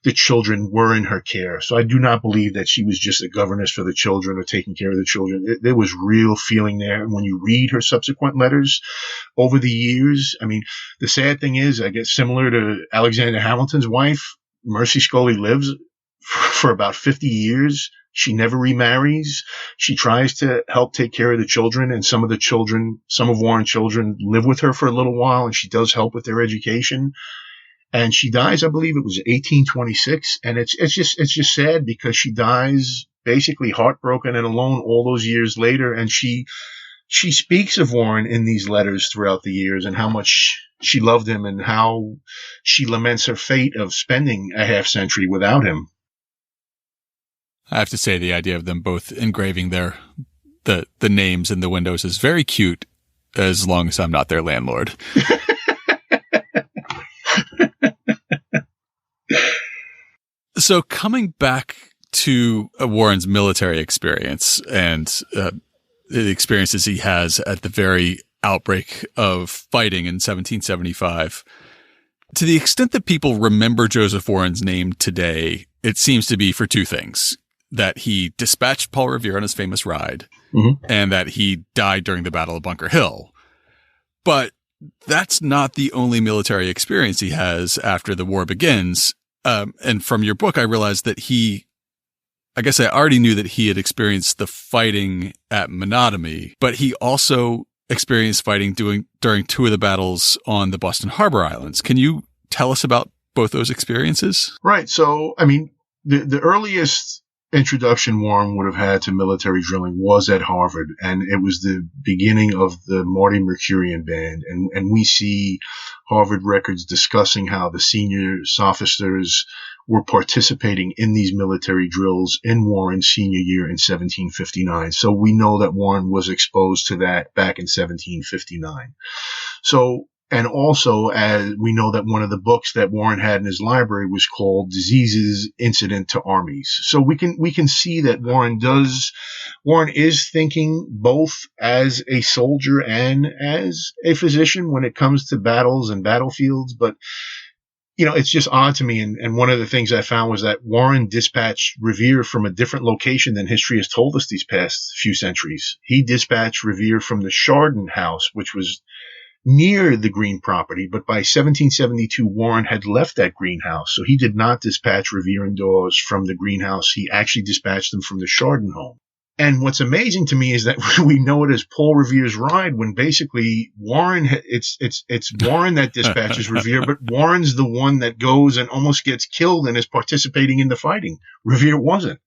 the children were in her care. So I do not believe that she was just a governess for the children or taking care of the children. There was real feeling there. And when you read her subsequent letters over the years, I mean, the sad thing is, I guess similar to Alexander Hamilton's wife, Mercy Scully lives for about 50 years She never remarries. She tries to help take care of the children, and some of Warren's children live with her for a little while, and she does help with their education. And she dies, I believe it was 1826, and it's just sad because she dies basically heartbroken and alone all those years later, and she speaks of Warren in these letters throughout the years and how much she loved him and how she laments her fate of spending a half century without him. I have to say the idea of them both engraving the names in the windows is very cute, as long as I'm not their landlord. So coming back to Warren's military experience and the experiences he has at the very outbreak of fighting in 1775, to the extent that people remember Joseph Warren's name today, it seems to be for two things: that he dispatched Paul Revere on his famous ride, and that he died during the Battle of Bunker Hill. But that's not the only military experience he has after the war begins. And from your book, I realized that I guess I already knew that he had experienced the fighting at Menotomy, but he also experienced fighting during two of the battles on the Boston Harbor Islands. Can you tell us about both those experiences? Right. So, I mean, the earliest introduction Warren would have had to military drilling was at Harvard, and it was the beginning of the Marty Mercurian Band. And we see Harvard records discussing how the senior sophisters were participating in these military drills in Warren's senior year in 1759. So we know that Warren was exposed to that back in 1759. So, and also, as we know that one of the books that Warren had in his library was called Diseases Incident to Armies. So we can see that Warren is thinking both as a soldier and as a physician when it comes to battles and battlefields. But, you know, it's just odd to me. And one of the things I found was that Warren dispatched Revere from a different location than history has told us these past few centuries. He dispatched Revere from the Chardon house, which was near the Green property, but by 1772, Warren had left that greenhouse. So he did not dispatch Revere and Dawes from the greenhouse. He actually dispatched them from the Chardon home. And what's amazing to me is that we know it as Paul Revere's ride, when basically Warren, it's Warren that dispatches Revere, but Warren's the one that goes and almost gets killed and is participating in the fighting. Revere wasn't.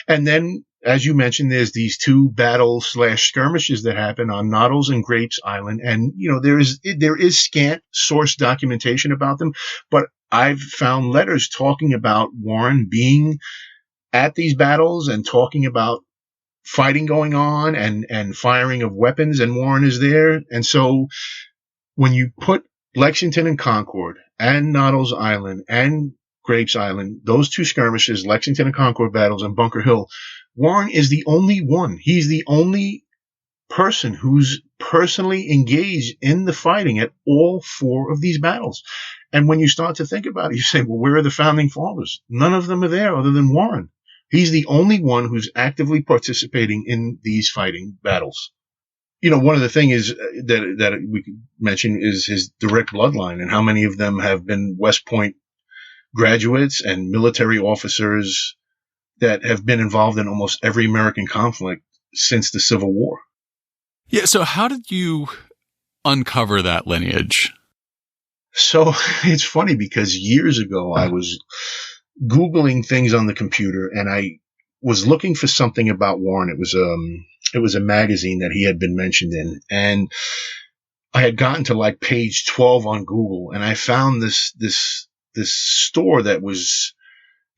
And then, as you mentioned, there's these two battle/skirmishes that happen on Noddle's and Grapes Island. And, you know, there is scant source documentation about them, but I've found letters talking about Warren being at these battles and talking about fighting going on and firing of weapons, and Warren is there. And so when you put Lexington and Concord and Noddle's Island and Grapes Island, those two skirmishes, Lexington and Concord battles and Bunker Hill, Warren is the only one. He's the only person who's personally engaged in the fighting at all four of these battles. And when you start to think about it, you say, well, where are the founding fathers? None of them are there other than Warren. He's the only one who's actively participating in these fighting battles. You know, one of the things that we could mention is his direct bloodline and how many of them have been West Point graduates and military officers that have been involved in almost every American conflict since the Civil War. Yeah. So how did you uncover that lineage? So it's funny because years ago I was Googling things on the computer and I was looking for something about Warren. It was a magazine that he had been mentioned in, and I had gotten to like page 12 on Google, and I found this store that was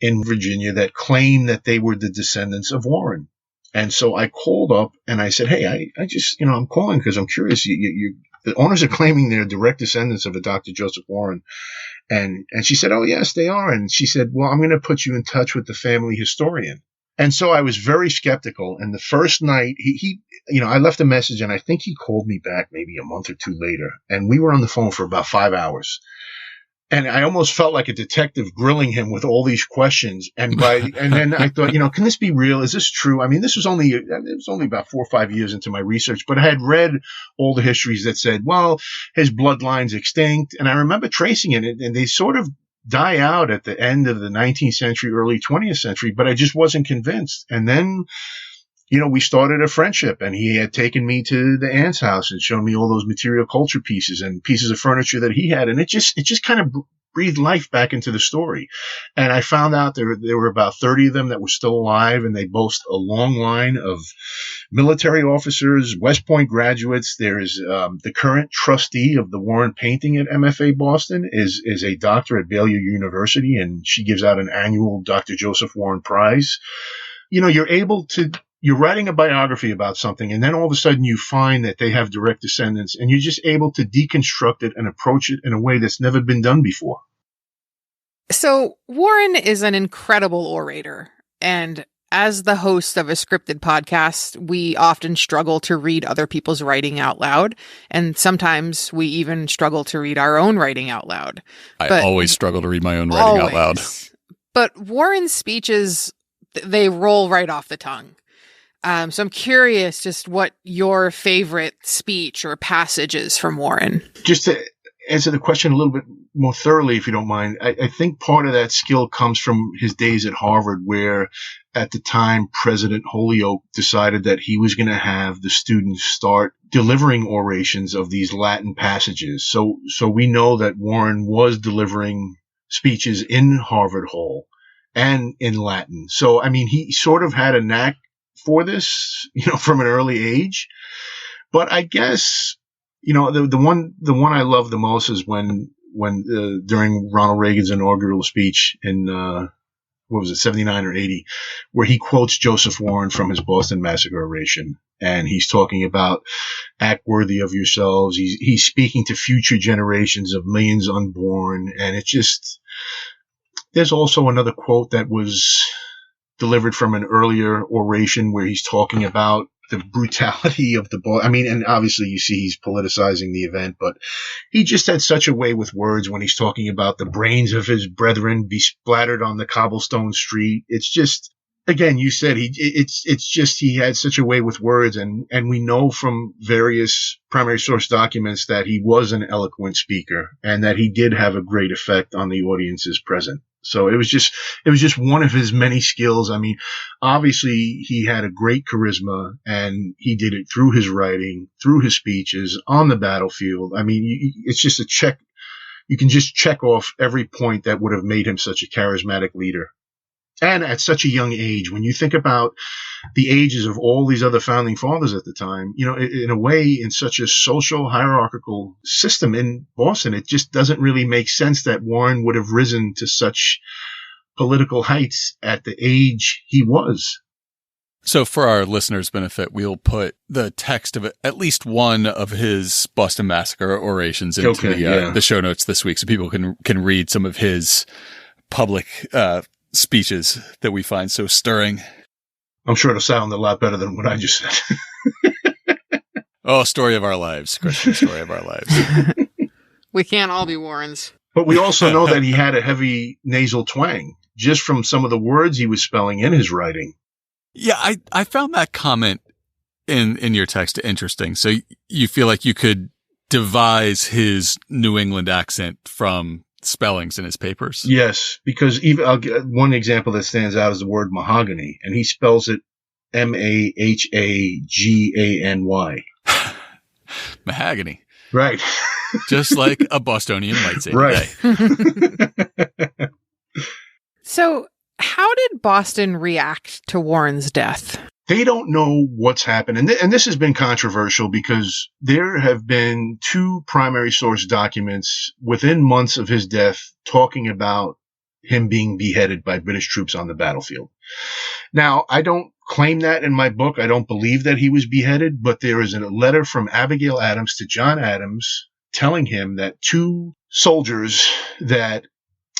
in Virginia that claimed that they were the descendants of Warren. And so I called up and I said, hey, I just, I'm calling because I'm curious. The owners are claiming they're direct descendants of a Dr. Joseph Warren. And she said, oh, yes, they are. And she said, well, I'm going to put you in touch with the family historian. And so I was very skeptical. And the first night he I left a message, and I think he called me back maybe a month or two later. And we were on the phone for about 5 hours. And I almost felt like a detective grilling him with all these questions. And then I thought, can this be real? Is this true? I mean, it was only about 4 or 5 years into my research, but I had read all the histories that said, well, his bloodline's extinct. And I remember tracing it, and they sort of die out at the end of the 19th century, early 20th century, but I just wasn't convinced. And then, we started a friendship, and he had taken me to the aunt's house and shown me all those material culture pieces and pieces of furniture that he had. And it just kind of breathed life back into the story. And I found out there were about 30 of them that were still alive, and they boast a long line of military officers, West Point graduates. There's the current trustee of the Warren painting at MFA Boston is a doctor at Baylor University, and she gives out an annual Dr. Joseph Warren Prize. You're writing a biography about something, and then all of a sudden you find that they have direct descendants, and you're just able to deconstruct it and approach it in a way that's never been done before. So Warren is an incredible orator, and as the host of a scripted podcast, we often struggle to read other people's writing out loud, and sometimes we even struggle to read our own writing out loud. I always struggle to read my own writing out loud. But Warren's speeches, they roll right off the tongue. So I'm curious just what your favorite speech or passage is from Warren. Just to answer the question a little bit more thoroughly, if you don't mind, I think part of that skill comes from his days at Harvard, where at the time President Holyoake decided that he was going to have the students start delivering orations of these Latin passages. So we know that Warren was delivering speeches in Harvard Hall and in Latin. So, I mean, he sort of had a knack for this, from an early age. But I guess, the one I love the most is when during Ronald Reagan's inaugural speech in, 79 or 80, where he quotes Joseph Warren from his Boston Massacre oration. And he's talking about act worthy of yourselves. He's speaking to future generations of millions unborn. And there's also another quote that was delivered from an earlier oration where he's talking about the brutality of the and obviously you see he's politicizing the event, but he just had such a way with words when he's talking about the brains of his brethren be splattered on the cobblestone street. It's just, again, you said he had such a way with words, and we know from various primary source documents that he was an eloquent speaker and that he did have a great effect on the audiences present. So it was just one of his many skills. I mean, obviously he had a great charisma, and he did it through his writing, through his speeches, on the battlefield. I mean, it's just a check. You can just check off every point that would have made him such a charismatic leader. And at such a young age, when you think about the ages of all these other founding fathers at the time, in a way, in such a social hierarchical system in Boston, it just doesn't really make sense that Warren would have risen to such political heights at the age he was. So for our listeners' benefit, we'll put the text of at least one of his Boston Massacre orations into the show notes this week, so people can read some of his public speeches that we find so stirring. I'm sure it'll sound a lot better than what I just said. Oh, story of our lives, Christian, story of our lives. We can't all be Warrens. But we also know that he had a heavy nasal twang just from some of the words he was spelling in his writing. Yeah, I found that comment in your text interesting. So you feel like you could devise his New England accent from spellings in his papers? Yes, because I'll get one example that stands out is the word mahogany, and he spells it Mahagany. Mahagany. Right. Just like a Bostonian might say right. today. So how did Boston react to Warren's death? They don't know what's happened. And this has been controversial because there have been two primary source documents within months of his death talking about him being beheaded by British troops on the battlefield. Now, I don't claim that in my book. I don't believe that he was beheaded, but there is a letter from Abigail Adams to John Adams telling him that two soldiers that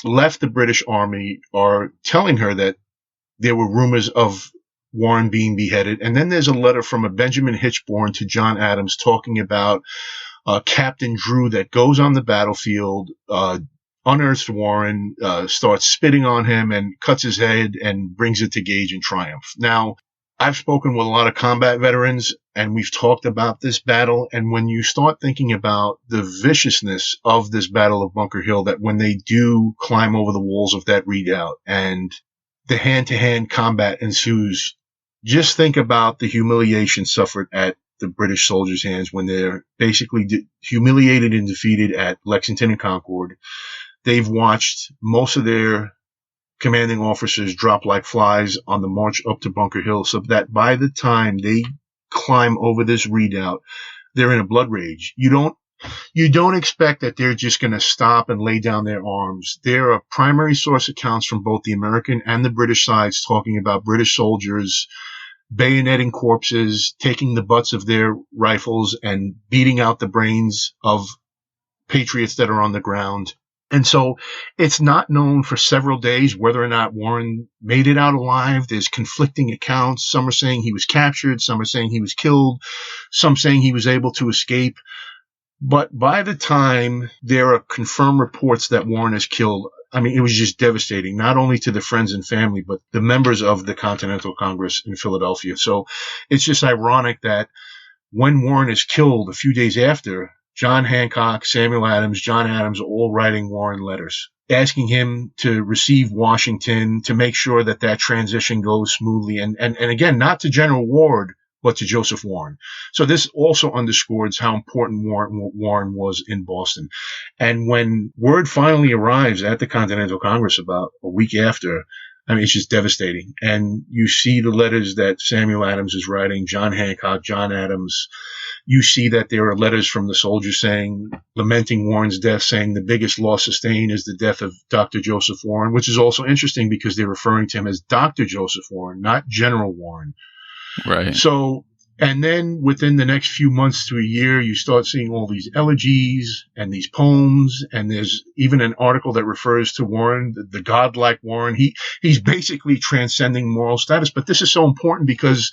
left the British Army are telling her that there were rumors of Warren being beheaded. And then there's a letter from a Benjamin Hitchborn to John Adams talking about Captain Drew that goes on the battlefield, unearths Warren, starts spitting on him and cuts his head and brings it to Gage in triumph. Now, I've spoken with a lot of combat veterans, and we've talked about this battle. And when you start thinking about the viciousness of this Battle of Bunker Hill, that when they do climb over the walls of that redoubt and the hand-to-hand combat ensues, just think about the humiliation suffered at the British soldiers' hands when they're basically humiliated and defeated at Lexington and Concord. They've watched most of their commanding officers drop like flies on the march up to Bunker Hill, so that by the time they climb over this redoubt, they're in a blood rage. You don't expect that they're just going to stop and lay down their arms. There are primary source accounts from both the American and the British sides talking about British soldiers bayoneting corpses, taking the butts of their rifles and beating out the brains of patriots that are on the ground. And so it's not known for several days whether or not Warren made it out alive. There's conflicting accounts. Some are saying he was captured. Some are saying he was killed. Some saying he was able to escape. But by the time there are confirmed reports that Warren is killed, I mean, it was just devastating, not only to the friends and family, but the members of the Continental Congress in Philadelphia. So it's just ironic that when Warren is killed a few days after, John Hancock, Samuel Adams, John Adams are all writing Warren letters, asking him to receive Washington, to make sure that that transition goes smoothly. And again, not to General Ward, but to Joseph Warren. So this also underscores how important Warren was in Boston. And when word finally arrives at the Continental Congress about a week after, I mean, it's just devastating. And you see the letters that Samuel Adams is writing, John Hancock, John Adams. You see that there are letters from the soldiers lamenting Warren's death, saying the biggest loss sustained is the death of Dr. Joseph Warren, which is also interesting because they're referring to him as Dr. Joseph Warren, not General Warren. Right. So, and then within the next few months to a year, you start seeing all these elegies and these poems. And there's even an article that refers to Warren, the godlike Warren. He's basically transcending moral status. But this is so important because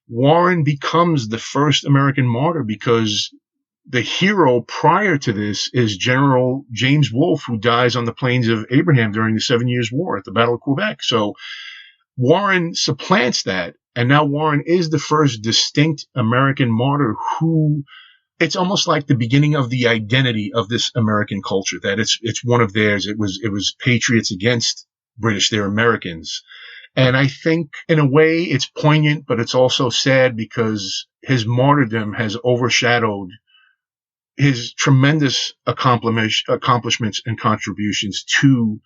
Warren becomes the first American martyr, because the hero prior to this is General James Wolfe, who dies on the plains of Abraham during the 7 Years' War at the Battle of Quebec. So Warren supplants that. And now Warren is the first distinct American martyr who, it's almost like the beginning of the identity of this American culture, that it's one of theirs. It was patriots against British. They're Americans. And I think in a way it's poignant, but it's also sad because his martyrdom has overshadowed his tremendous accomplishments and contributions to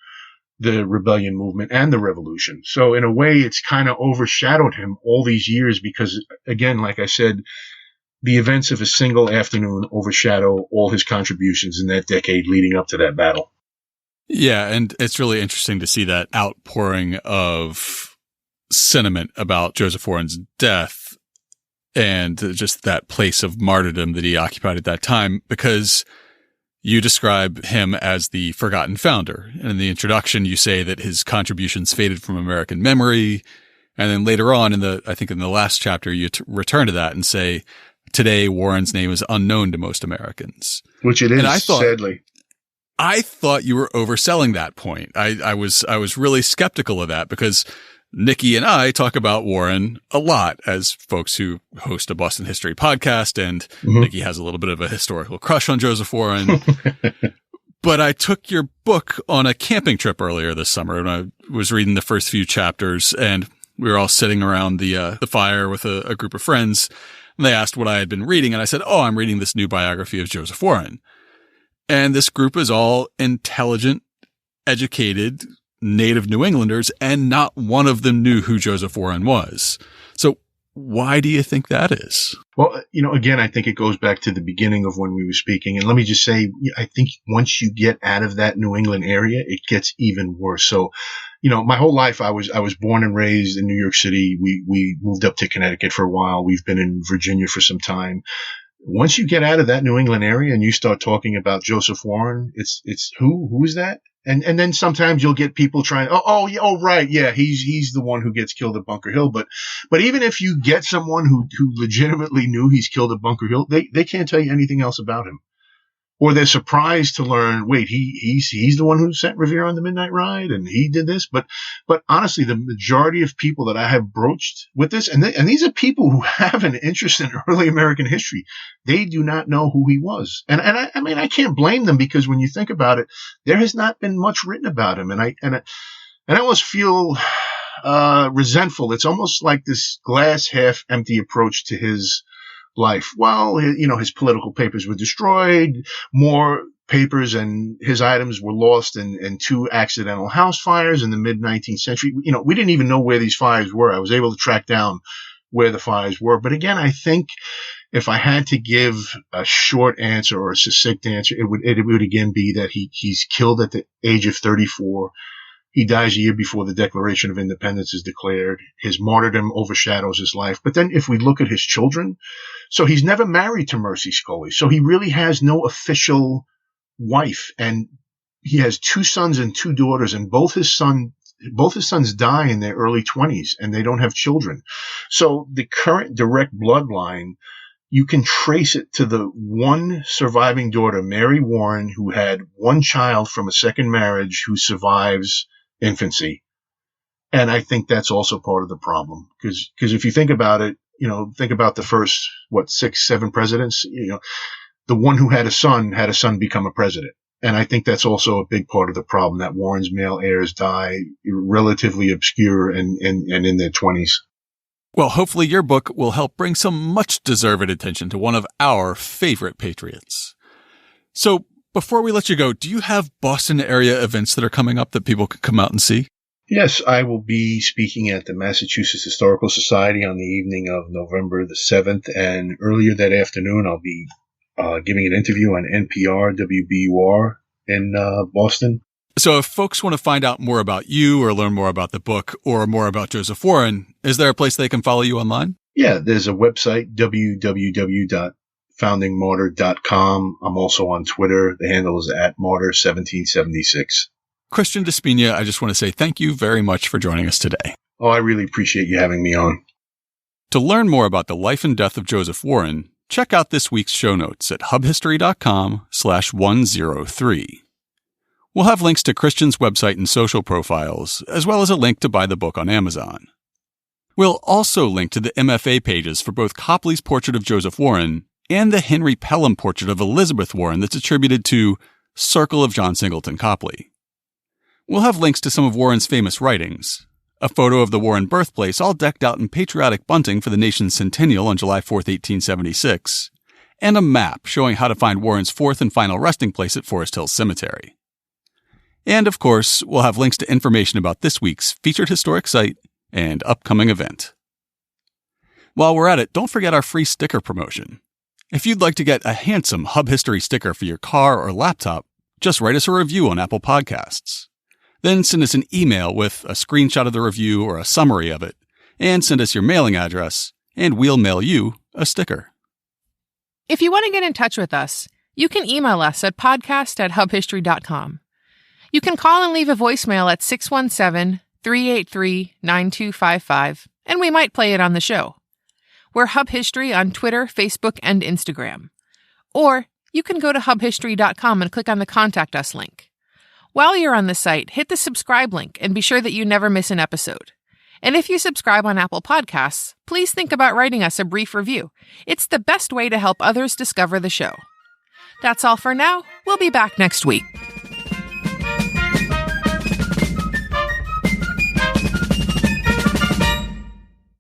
the rebellion movement and the revolution. So in a way, it's kind of overshadowed him all these years because, again, like I said, the events of a single afternoon overshadow all his contributions in that decade leading up to that battle. Yeah, and it's really interesting to see that outpouring of sentiment about Joseph Warren's death and just that place of martyrdom that he occupied at that time, because you describe him as the forgotten founder. And in the introduction, you say that his contributions faded from American memory. And then later on I think in the last chapter, you return to that and say, today, Warren's name is unknown to most Americans. Which it is, sadly. I thought you were overselling that point. I was really skeptical of that because Nikki and I talk about Warren a lot as folks who host a Boston history podcast, and Nikki has a little bit of a historical crush on Joseph Warren. But I took your book on a camping trip earlier this summer, and I was reading the first few chapters, and we were all sitting around the fire with a group of friends, and they asked what I had been reading, and I said, "Oh, I'm reading this new biography of Joseph Warren." And this group is all intelligent, educated, native New Englanders, and not one of them knew who Joseph Warren was. So why do you think that is? Well, again, I think it goes back to the beginning of when we were speaking. And let me just say, I think once you get out of that New England area, it gets even worse. So, my whole life, I was born and raised in New York City. We moved up to Connecticut for a while. We've been in Virginia for some time. Once you get out of that New England area and you start talking about Joseph Warren, it's who is that? And then sometimes you'll get people trying, right, yeah, he's the one who gets killed at Bunker Hill. But even if you get someone who legitimately knew he's killed at Bunker Hill, they can't tell you anything else about him. Or they're surprised to learn, wait, he's the one who sent Revere on the Midnight Ride, and he did this. But honestly, the majority of people that I have broached with this, and these are people who have an interest in early American history, they do not know who he was. And I mean, I can't blame them, because when you think about it, there has not been much written about him. And I almost feel resentful. It's almost like this glass half empty approach to his life. Well, his political papers were destroyed, more papers and his items were lost in 2 accidental house fires in the mid-19th century. We didn't even know where these fires were. I was able to track down where the fires were. But again, I think if I had to give a short answer or a succinct answer, it would again be that he's killed at the age of 34. He dies a year before the Declaration of Independence is declared. His martyrdom overshadows his life. But then if we look at his children, so he's never married to Mercy Scully. So he really has no official wife. And he has 2 sons and 2 daughters, and both his sons die in their early 20s, and they don't have children. So the current direct bloodline, you can trace it to the one surviving daughter, Mary Warren, who had 1 child from a second marriage who survives infancy. And I think that's also part of the problem, because if you think about it, think about the first, 6, 7 presidents, the one who had a son become a president. And I think that's also a big part of the problem, that Warren's male heirs die relatively obscure and in their 20s. Well, hopefully your book will help bring some much-deserved attention to one of our favorite patriots. So, before we let you go, do you have Boston area events that are coming up that people can come out and see? Yes, I will be speaking at the Massachusetts Historical Society on the evening of November the 7th, and earlier that afternoon I'll be giving an interview on NPR WBUR in Boston. So if folks want to find out more about you or learn more about the book or more about Joseph Warren, is there a place they can follow you online? Yeah, there's a website, www.foundingmartyr.com. I'm also on Twitter. The handle is @martyr1776. Christian di Spigna, I just want to say thank you very much for joining us today. Oh, I really appreciate you having me on. To learn more about the life and death of Joseph Warren, check out this week's show notes at hubhistory.com/103. We'll have links to Christian's website and social profiles, as well as a link to buy the book on Amazon. We'll also link to the MFA pages for both Copley's portrait of Joseph Warren and the Henry Pelham portrait of Elizabeth Warren that's attributed to Circle of John Singleton Copley. We'll have links to some of Warren's famous writings, a photo of the Warren birthplace all decked out in patriotic bunting for the nation's centennial on July 4th, 1876, and a map showing how to find Warren's 4th and final resting place at Forest Hill Cemetery. And, of course, we'll have links to information about this week's featured historic site and upcoming event. While we're at it, don't forget our free sticker promotion. If you'd like to get a handsome Hub History sticker for your car or laptop, just write us a review on Apple Podcasts. Then send us an email with a screenshot of the review or a summary of it, and send us your mailing address, and we'll mail you a sticker. If you want to get in touch with us, you can email us at podcast@hubhistory.com. You can call and leave a voicemail at 617-383-9255, and we might play it on the show. We're Hub History on Twitter, Facebook, and Instagram. Or you can go to hubhistory.com and click on the Contact Us link. While you're on the site, hit the subscribe link and be sure that you never miss an episode. And if you subscribe on Apple Podcasts, please think about writing us a brief review. It's the best way to help others discover the show. That's all for now. We'll be back next week.